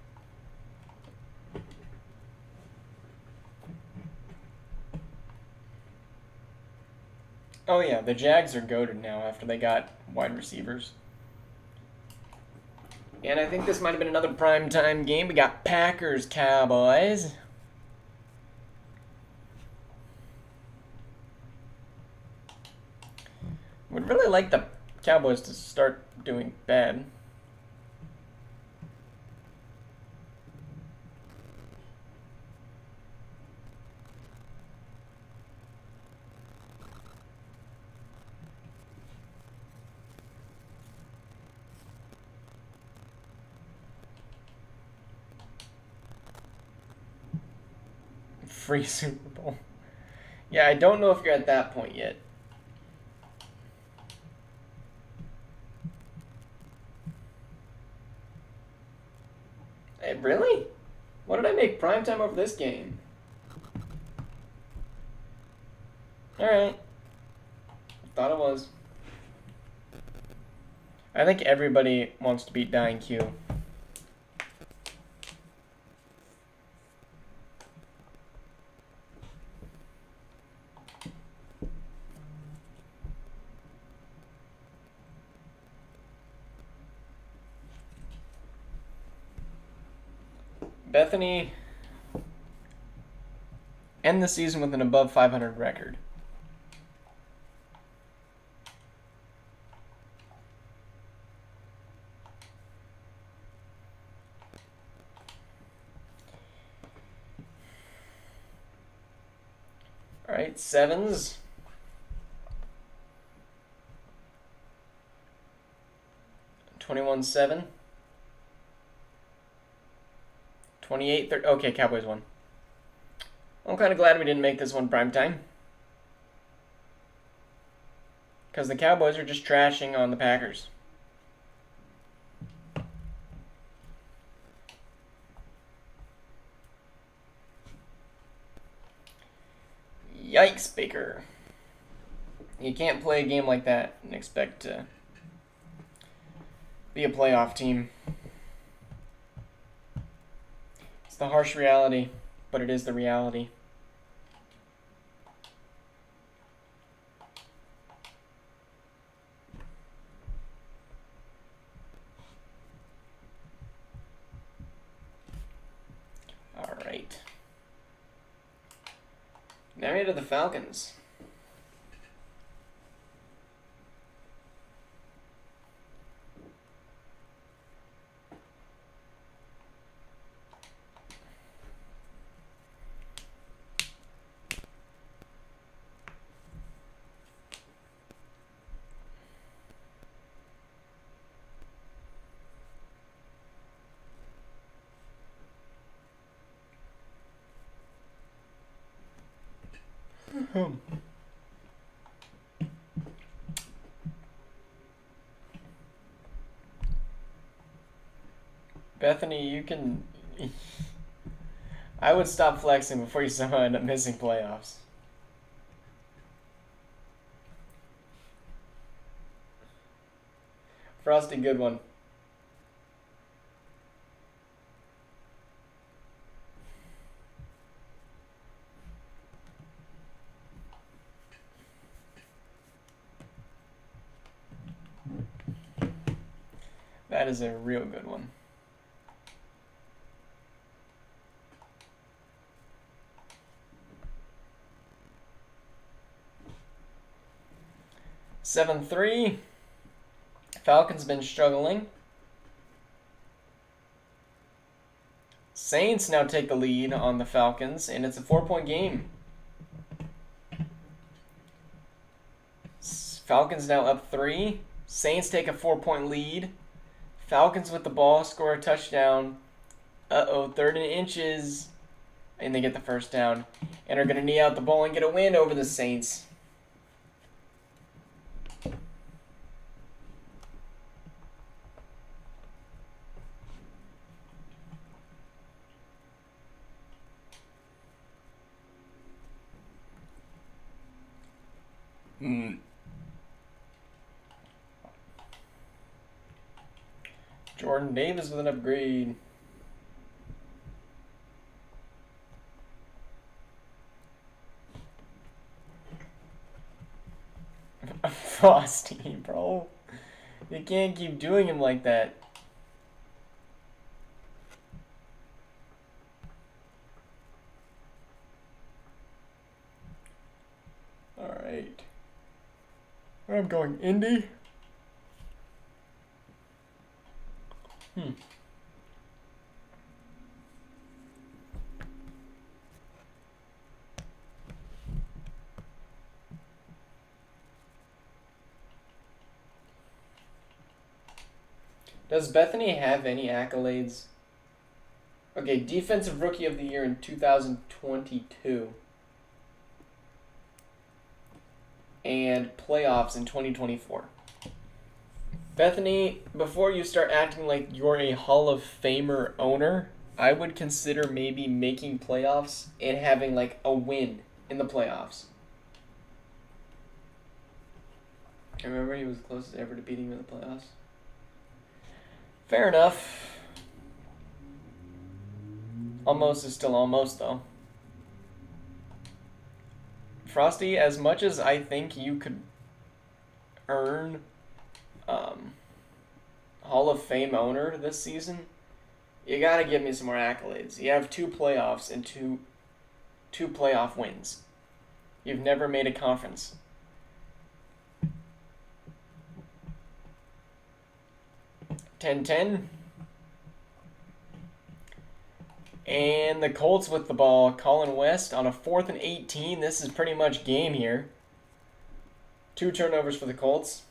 Speaker 1: Oh yeah, the Jags are goated now after they got wide receivers. And I think this might have been another primetime game. We got Packers Cowboys. Would really like the Cowboys to start doing bad. Free Super Bowl. Yeah, I don't know if you're at that point yet. Hey, really? What did I make primetime over this game? Alright. Thought it was. I think everybody wants to beat Dying Q. Bethany end the season with an above 500 record. All right, sevens. $21-7. 28-30. Okay, Cowboys won. I'm kind of glad we didn't make this one primetime. Because the Cowboys are just trashing on the Packers. Yikes, Baker. You can't play a game like that and expect to be a playoff team. It's the harsh reality, but it is the reality. All right. Now we're to the Falcons. Bethany, you can... I would stop flexing before you somehow end up missing playoffs. Frosty, good one. That is a real good one. Seven 3. Falcons been struggling. Saints now take the lead on the Falcons, and it's a 4-point game. Falcons now up 3. Saints take a 4-point lead. Falcons with the ball, score a touchdown. Uh-oh, 3rd and inches. and they get the first down and are going to knee out the ball and get a win over the Saints. Jordan Davis with an upgrade. Frosty, bro. You can't keep doing him like that. Alright. I'm going Indy. Does Bethany have any accolades? Okay, Defensive Rookie of the Year in 2022. And playoffs in 2024. Bethany, before you start acting like you're a Hall of Famer owner, I would consider maybe making playoffs and having like a win in the playoffs. I remember he was closest ever to beating him in the playoffs. Fair enough. Almost is still almost, though. Frosty, as much as I think you could earn Hall of Fame owner this season, you gotta give me some more accolades. You have 2 playoffs and two playoff wins. You've never made a conference. (10-10). And the Colts with the ball. Colin West on a 4th and 18. This is pretty much game here. 2 turnovers for the Colts.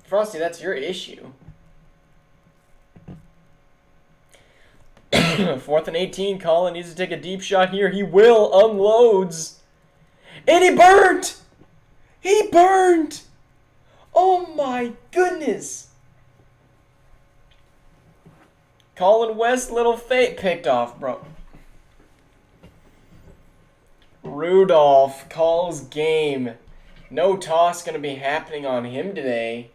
Speaker 1: Frosty, that's your issue. 4th and 18. Colin needs to take a deep shot here. He will. Unloads. And he burned! He burned! Oh my goodness! Colin West, little fate picked off, bro. Rudolph calls game. No toss going to be happening on him today.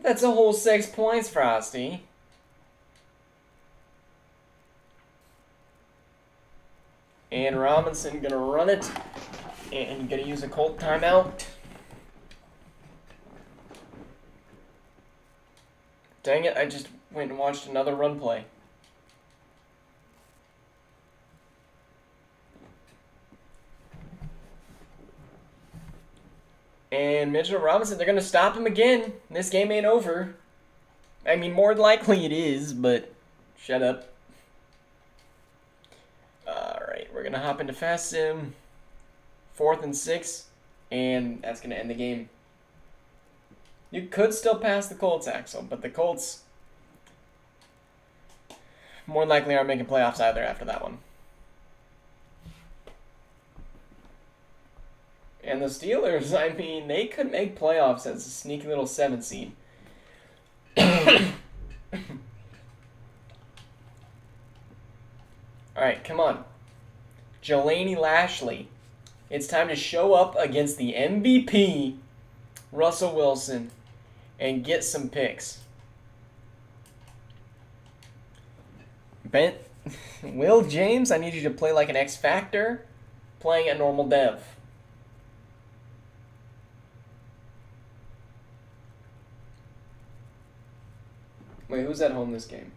Speaker 1: That's a whole 6 points, Frosty. And Robinson going to run it. And going to use a Colt timeout. Dang it, I just went and watched another run play. And Mitchell Robinson, they're going to stop him again. This game ain't over. I mean, more likely it is, but shut up. Alright, we're going to hop into Fast Sim. 4th and 6, and that's going to end the game. You could still pass the Colts, Axel, but the Colts more likely aren't making playoffs either after that one. And the Steelers, I mean, they could make playoffs as a sneaky little 7 seed. Alright, come on. Jelani Lashley. It's time to show up against the MVP, Russell Wilson, and get some picks. Will James, I need you to play like an X Factor, playing at normal dev. Wait, who's at home this game?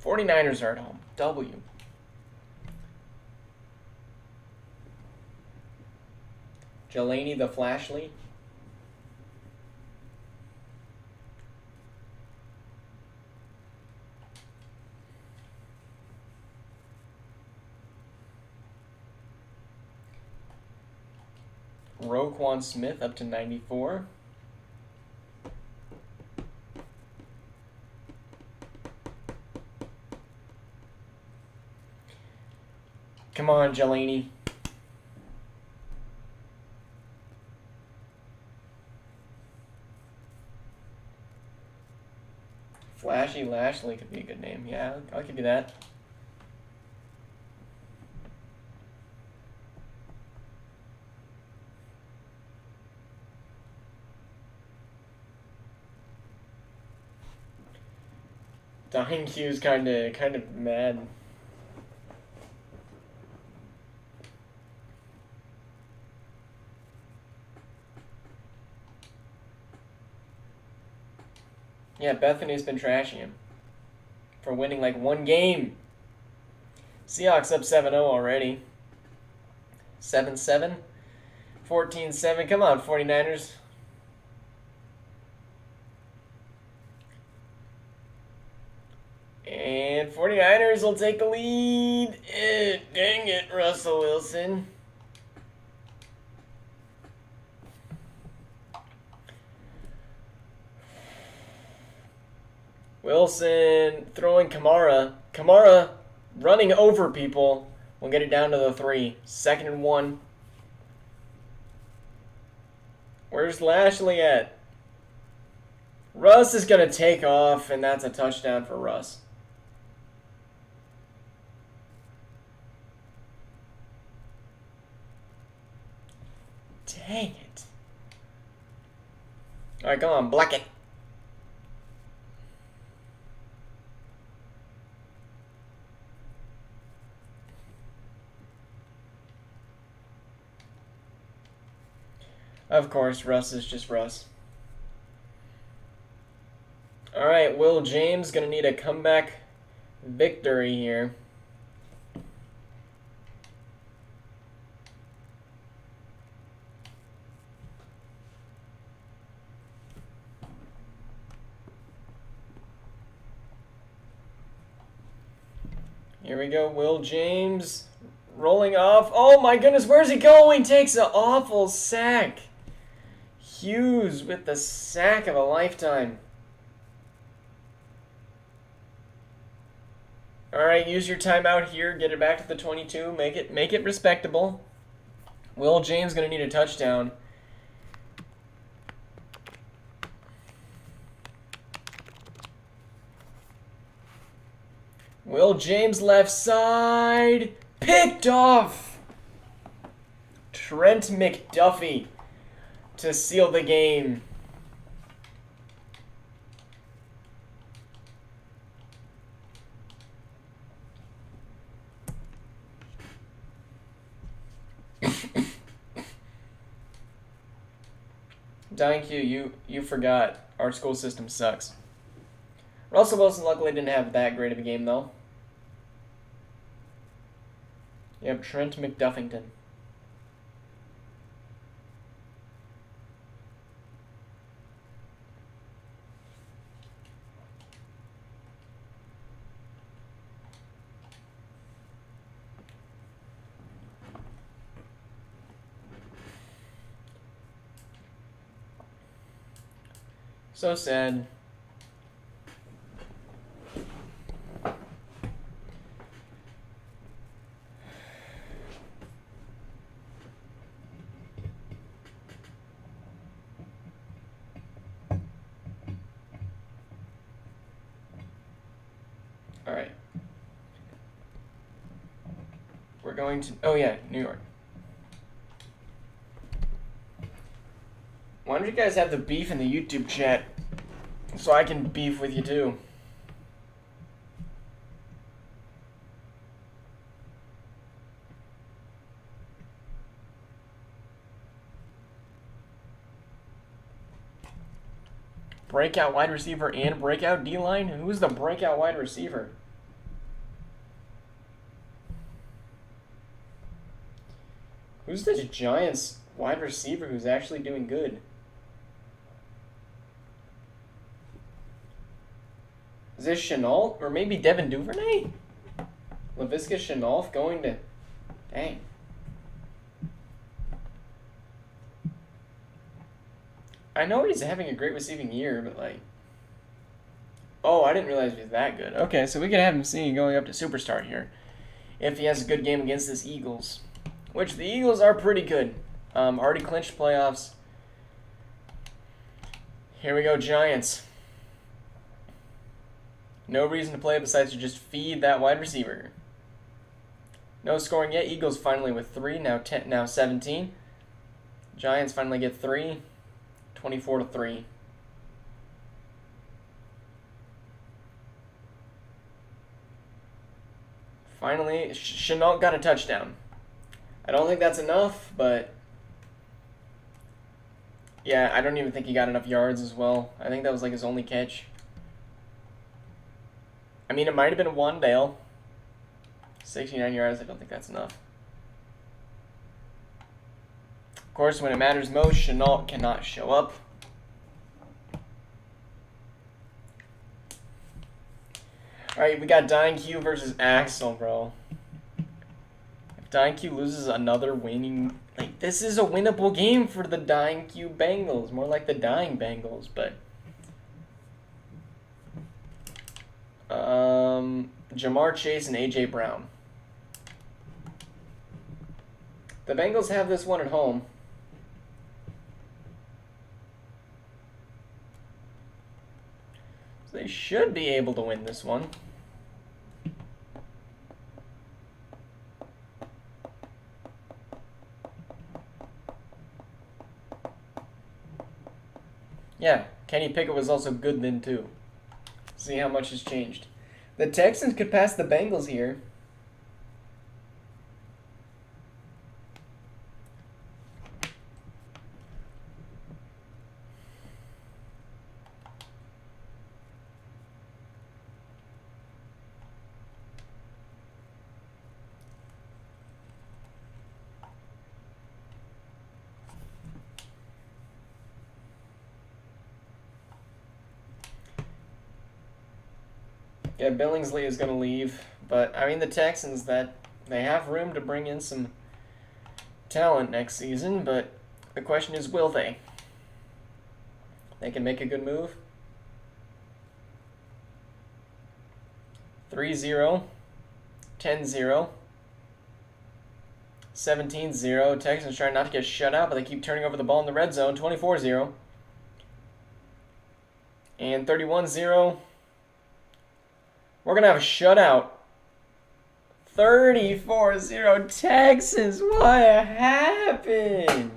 Speaker 1: 49ers are at home. W. Jelani the Flashley. Roquan Smith up to 94. Come on, Jelani. Flashy Lashley could be a good name. Yeah, I'll give you that. Dying Q's kind of mad. Yeah, Bethany's been trashing him for winning like one game. Seahawks up 7-0 already. 7-7. 14-7. Come on, 49ers. And 49ers will take the lead. Dang it, Russell Wilson. Wilson throwing Kamara. Kamara running over people. We'll get it down to the 3. 2nd and 1. Where's Lashley at? Russ is going to take off, and that's a touchdown for Russ. Dang it. All right, come on, block it. Of course, Russ is just Russ. All right, Will James going to need a comeback victory here. Here we go, Will James rolling off. Oh my goodness, where's he going? Takes an awful sack. Hughes with the sack of a lifetime. All right, use your timeout here. Get it back to the 22. Make it respectable. Will James going to need a touchdown. Will James left side. Picked off. Trent McDuffie to seal the game. Dying Q, you forgot. Our school system sucks. Russell Wilson luckily didn't have that great of a game, though. Yep, Trent McDuffington. So sad. All right. We're going to, oh yeah, New York. Why don't you guys have the beef in the YouTube chat so I can beef with you too? Breakout wide receiver and breakout D-line? Who's the breakout wide receiver? Who's the Giants wide receiver who's actually doing good? Is this Chenault? Or maybe Devin Duvernay? Laviska Chenault going to... Dang. I know he's having a great receiving year, but like... Oh, I didn't realize he was that good. Okay, so we could have him going up to superstar here. if he has a good game against this Eagles, which the Eagles are pretty good. Already clinched playoffs. Here we go, Giants. No reason to play besides to just feed that wide receiver. No scoring yet. Eagles finally with 3, now 17. Giants finally get 3, 24-3. Finally, Chenault got a touchdown. I don't think that's enough, but yeah, I don't even think he got enough yards as well. I think that was like his only catch. I mean, it might have been Wandale. 69 yards, I don't think that's enough. Of course, when it matters most, Chenault cannot show up. Alright, we got Dying Q versus Axel, bro. If Dying Q loses another winning... Like, this is a winnable game for the Dying Q Bengals. More like the Dying Bengals, but... Jamar Chase and A.J. Brown. The Bengals have this one at home. So they should be able to win this one. Yeah, Kenny Pickett was also good then too. See how much has changed. The Texans could pass the Bengals here. Yeah, Billingsley is going to leave, but I mean the Texans, that they have room to bring in some talent next season, but the question is, will they? They can make a good move. 3-0, 10-0, 17-0. Texans trying not to get shut out, but they keep turning over the ball in the red zone. 24-0. And 31-0. We're going to have a shutout. 34-0 Texans. What happened?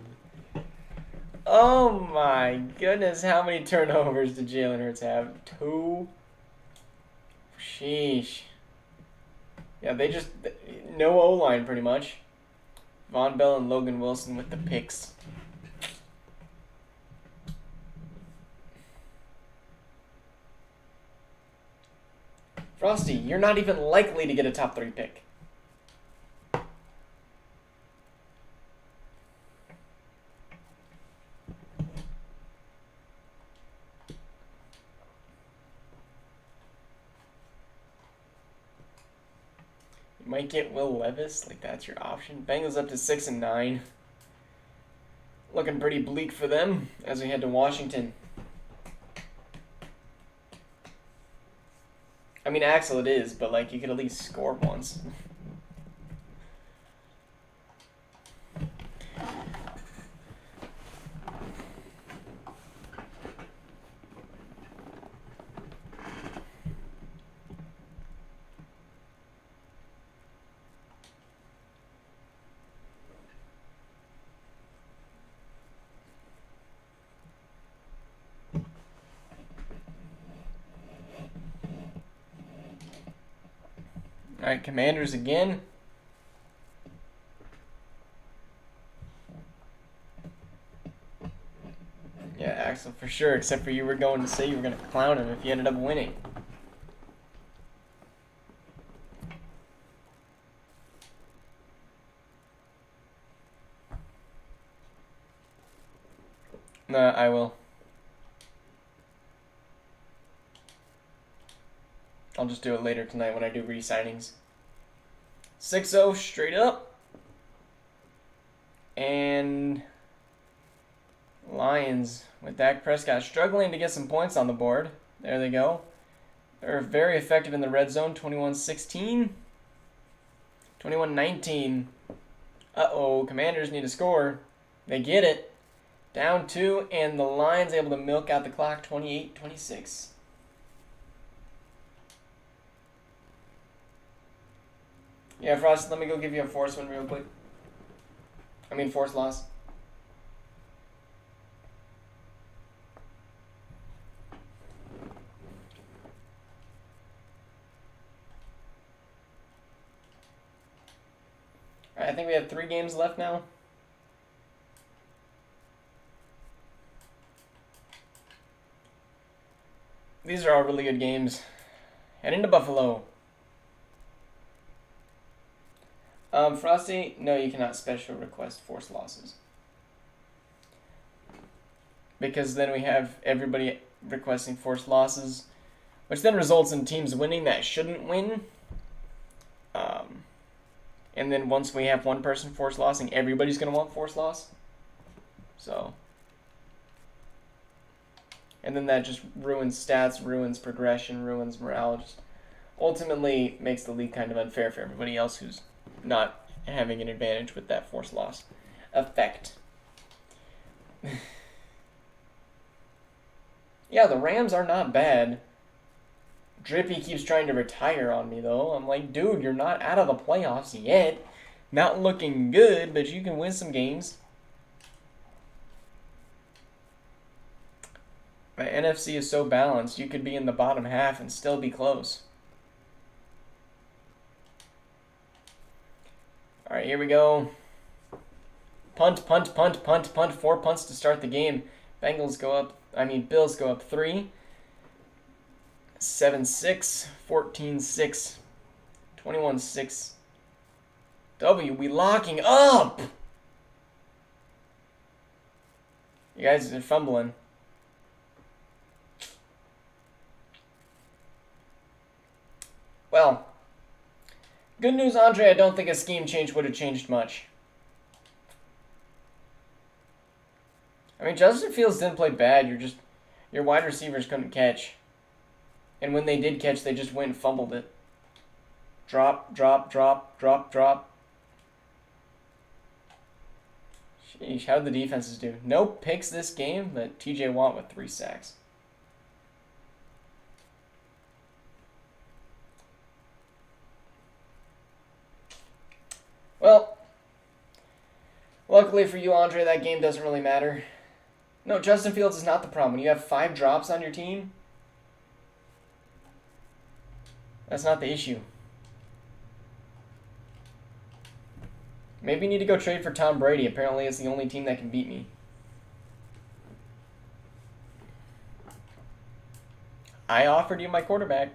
Speaker 1: Oh my goodness. How many turnovers did Jalen Hurts have? 2. Sheesh. Yeah, they just... No O-line pretty much. Von Bell and Logan Wilson with the picks. Frosty, you're not even likely to get a top 3 pick. You might get Will Levis, like that's your option. Bengals up to 6-9. Looking pretty bleak for them as we head to Washington. I mean, Axel it is, but like you could at least score once. All right, Commanders again. Yeah, Axel for sure, except for you were going to say you were going to clown him if he ended up winning. No, I will. I'll just do it later tonight when I do re-signings. 6-0 straight up. And Lions with Dak Prescott struggling to get some points on the board. There they go. They're very effective in the red zone. 21-16. 21-19. Uh-oh, Commanders need to score. They get it. Down 2, and the Lions able to milk out the clock, 28-26. Yeah, Frost, let me go give you a force win real quick. I mean, force loss. Alright, I think we have 3 games left now. These are all really good games. Heading to Buffalo. Frosty, no, you cannot special request force losses. Because then we have everybody requesting forced losses, which then results in teams winning that shouldn't win. And then once we have one person forced lossing, everybody's going to want forced loss. So. And then that just ruins stats, ruins progression, ruins morale. Just ultimately makes the league kind of unfair for everybody else who's not having an advantage with that forced loss effect. Yeah, the Rams are not bad. Drippy keeps trying to retire on me, though. I'm like, dude, you're not out of the playoffs yet. Not looking good, but you can win some games. My NFC is so balanced, you could be in the bottom half and still be close. All right, here we go. Punt, punt, punt, punt, punt. 4 punts to start the game. Bills go up 3. 7-6, 14-6, 21-6. We locking up. You guys are fumbling. Well, good news, Andre. I don't think a scheme change would have changed much. I mean, Justin Fields didn't play bad. Your wide receivers couldn't catch. And when they did catch, they just went and fumbled it. Drop, drop, drop, drop, drop. Sheesh, how did the defenses do? No picks this game, but TJ Watt with 3 sacks. Well, luckily for you, Andre, that game doesn't really matter. No, Justin Fields is not the problem. When you have 5 drops on your team, that's not the issue. Maybe you need to go trade for Tom Brady. Apparently it's the only team that can beat me. I offered you my quarterback.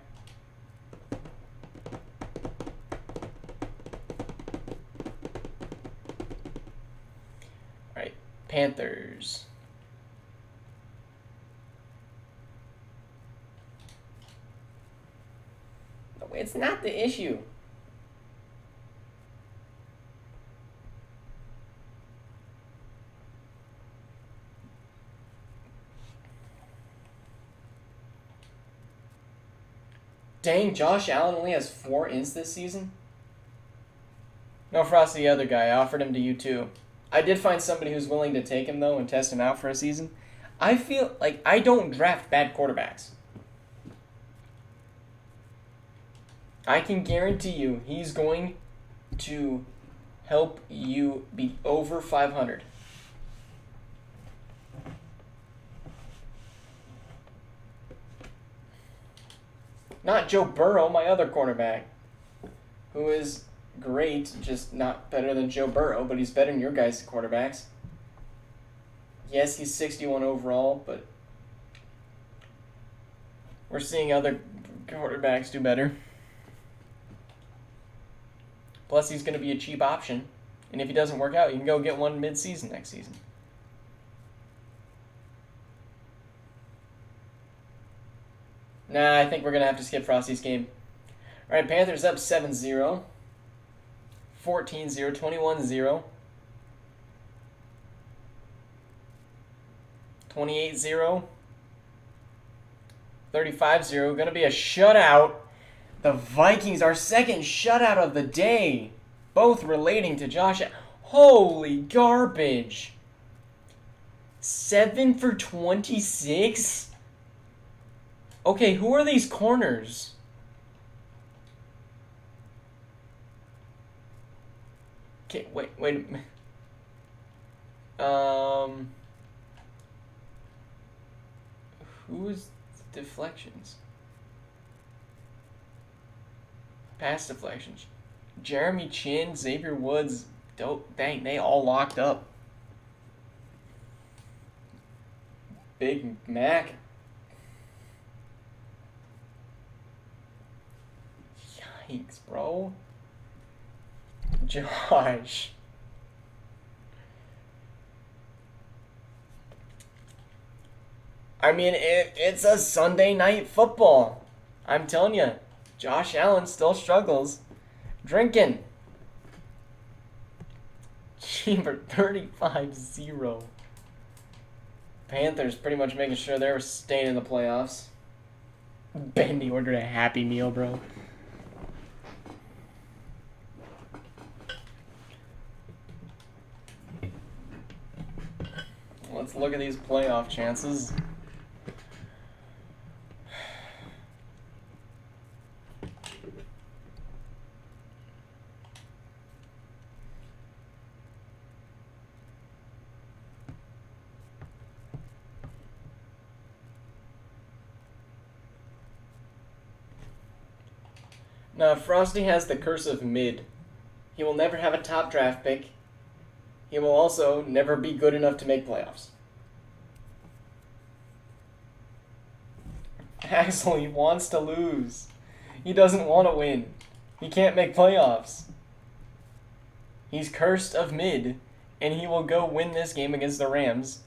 Speaker 1: Alright, Panthers. It's not the issue. Dang, Josh Allen only has 4 ints this season? No, Frost, the other guy. I offered him to you too. I did find somebody who's willing to take him, though, and test him out for a season. I feel like I don't draft bad quarterbacks. I can guarantee you he's going to help you be over 500. Not Joe Burrow, my other cornerback, who is great, just not better than Joe Burrow, but he's better than your guys' quarterbacks. Yes, he's 61 overall, but we're seeing other quarterbacks do better. Plus, he's going to be a cheap option. And if he doesn't work out, you can go get one mid-season next season. Nah, I think we're going to have to skip Frosty's game. All right, Panthers up 7-0. 14-0, 21-0. 28-0. 35-0. Going to be a shutout. The Vikings, our second shutout of the day. both relating to Josh. Holy garbage. 7 for 26? Okay, who are these corners? Okay, wait a minute. Who's deflections? Pass deflections. Jeremy Chin, Xavier Woods. Dang, they all locked up. Big Mac. Yikes, bro. Josh. I mean, it's a Sunday night football. I'm telling you, Josh Allen still struggles. Drinking. Cheaper 35-0. Panthers pretty much making sure they were staying in the playoffs. Bendy ordered a Happy Meal, bro. Let's look at these playoff chances. Now, Frosty has the curse of mid. He will never have a top draft pick. He will also never be good enough to make playoffs. Axel, he wants to lose. He doesn't want to win. He can't make playoffs. He's cursed of mid, and he will go win this game against the Rams,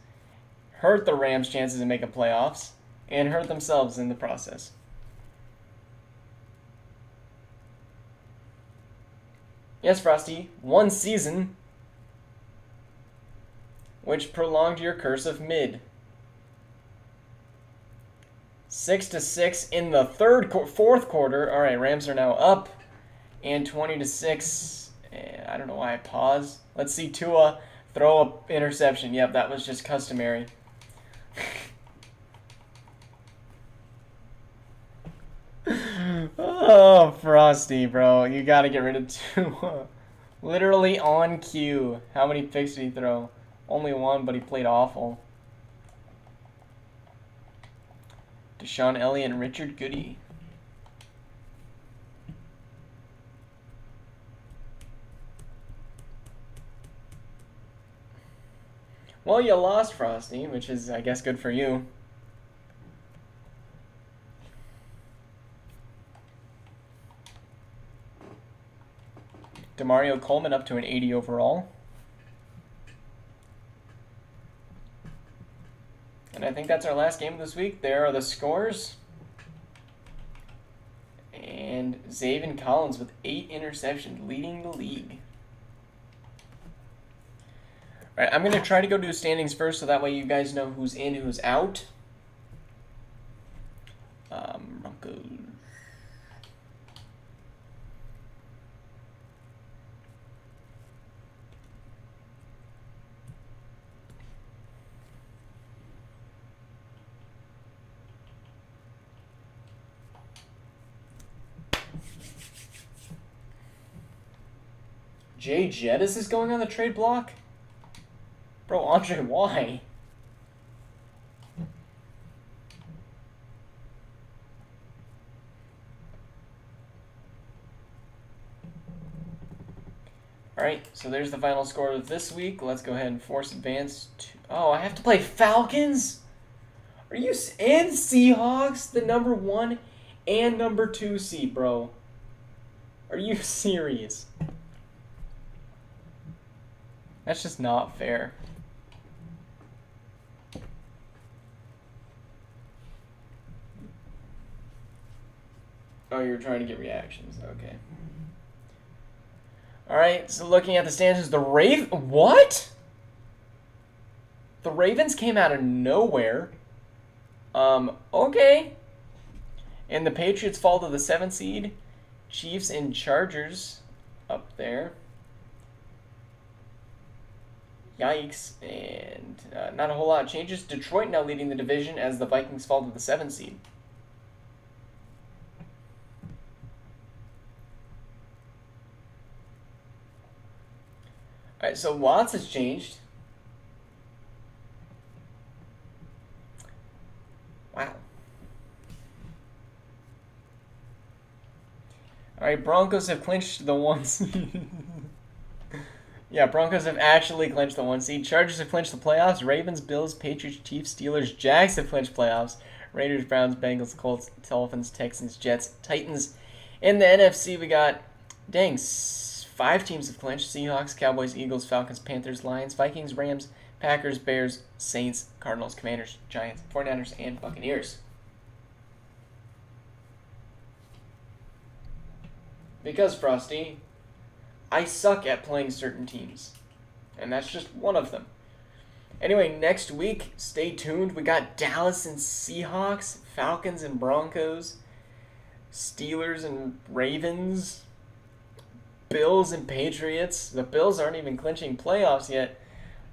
Speaker 1: hurt the Rams' chances to make a playoffs, and hurt themselves in the process. Yes, Frosty, one season, which prolonged your curse of mid. 6-6 in the fourth quarter. All right, Rams are now up, and 20-6. I don't know why I paused. Let's see Tua throw an interception. Yep, that was just customary. Oh, Frosty, bro. You got to get rid of Tua. Literally on cue. How many picks did he throw? Only one, but he played awful. Deshaun Elliott and Richard Goody. Well, you lost, Frosty, which is, I guess, good for you. Demario Coleman up to an 80 overall. And I think that's our last game of this week. There are the scores. And Zaven Collins with 8 interceptions, leading the league. All right, I'm going to try to go do standings first, so that way you guys know who's in, who's out. Broncos. Jay Jettis is going on the trade block? Bro, Andre, why? Alright, so there's the final score of this week. Let's go ahead and force advance to... Oh, I have to play Falcons? Are you... And Seahawks, the number 1 and number 2 seed, bro. Are you serious? That's just not fair. Oh, you're trying to get reactions. Okay. Alright, so looking at the standings, the What? The Ravens came out of nowhere. Okay. And the Patriots fall to the 7th seed. Chiefs and Chargers up there. Yikes. And not a whole lot of changes. Detroit now leading the division as the Vikings fall to the 7th seed. Alright, so lots has changed. Wow. Alright, Broncos have clinched the 1 seed. Yeah, Broncos have actually clinched the 1 seed. Chargers have clinched the playoffs. Ravens, Bills, Patriots, Chiefs, Steelers, Jags have clinched playoffs. Raiders, Browns, Bengals, Colts, Dolphins, Texans, Jets, Titans. In the NFC, we got, 5 teams have clinched. Seahawks, Cowboys, Eagles, Falcons, Panthers, Lions, Vikings, Rams, Packers, Bears, Saints, Cardinals, Commanders, Giants, 49ers, and Buccaneers. Because, Frosty, I suck at playing certain teams. And that's just one of them. Anyway, next week, stay tuned. We got Dallas and Seahawks, Falcons and Broncos, Steelers and Ravens, Bills and Patriots. The Bills aren't even clinching playoffs yet.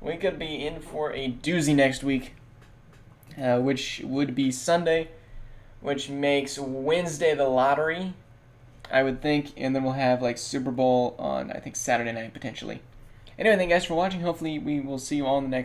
Speaker 1: We could be in for a doozy next week, which would be Sunday, which makes Wednesday the lottery, I would think, and then we'll have like Super Bowl on, I think, Saturday night potentially. Anyway, thank you guys for watching. Hopefully we will see you all in the next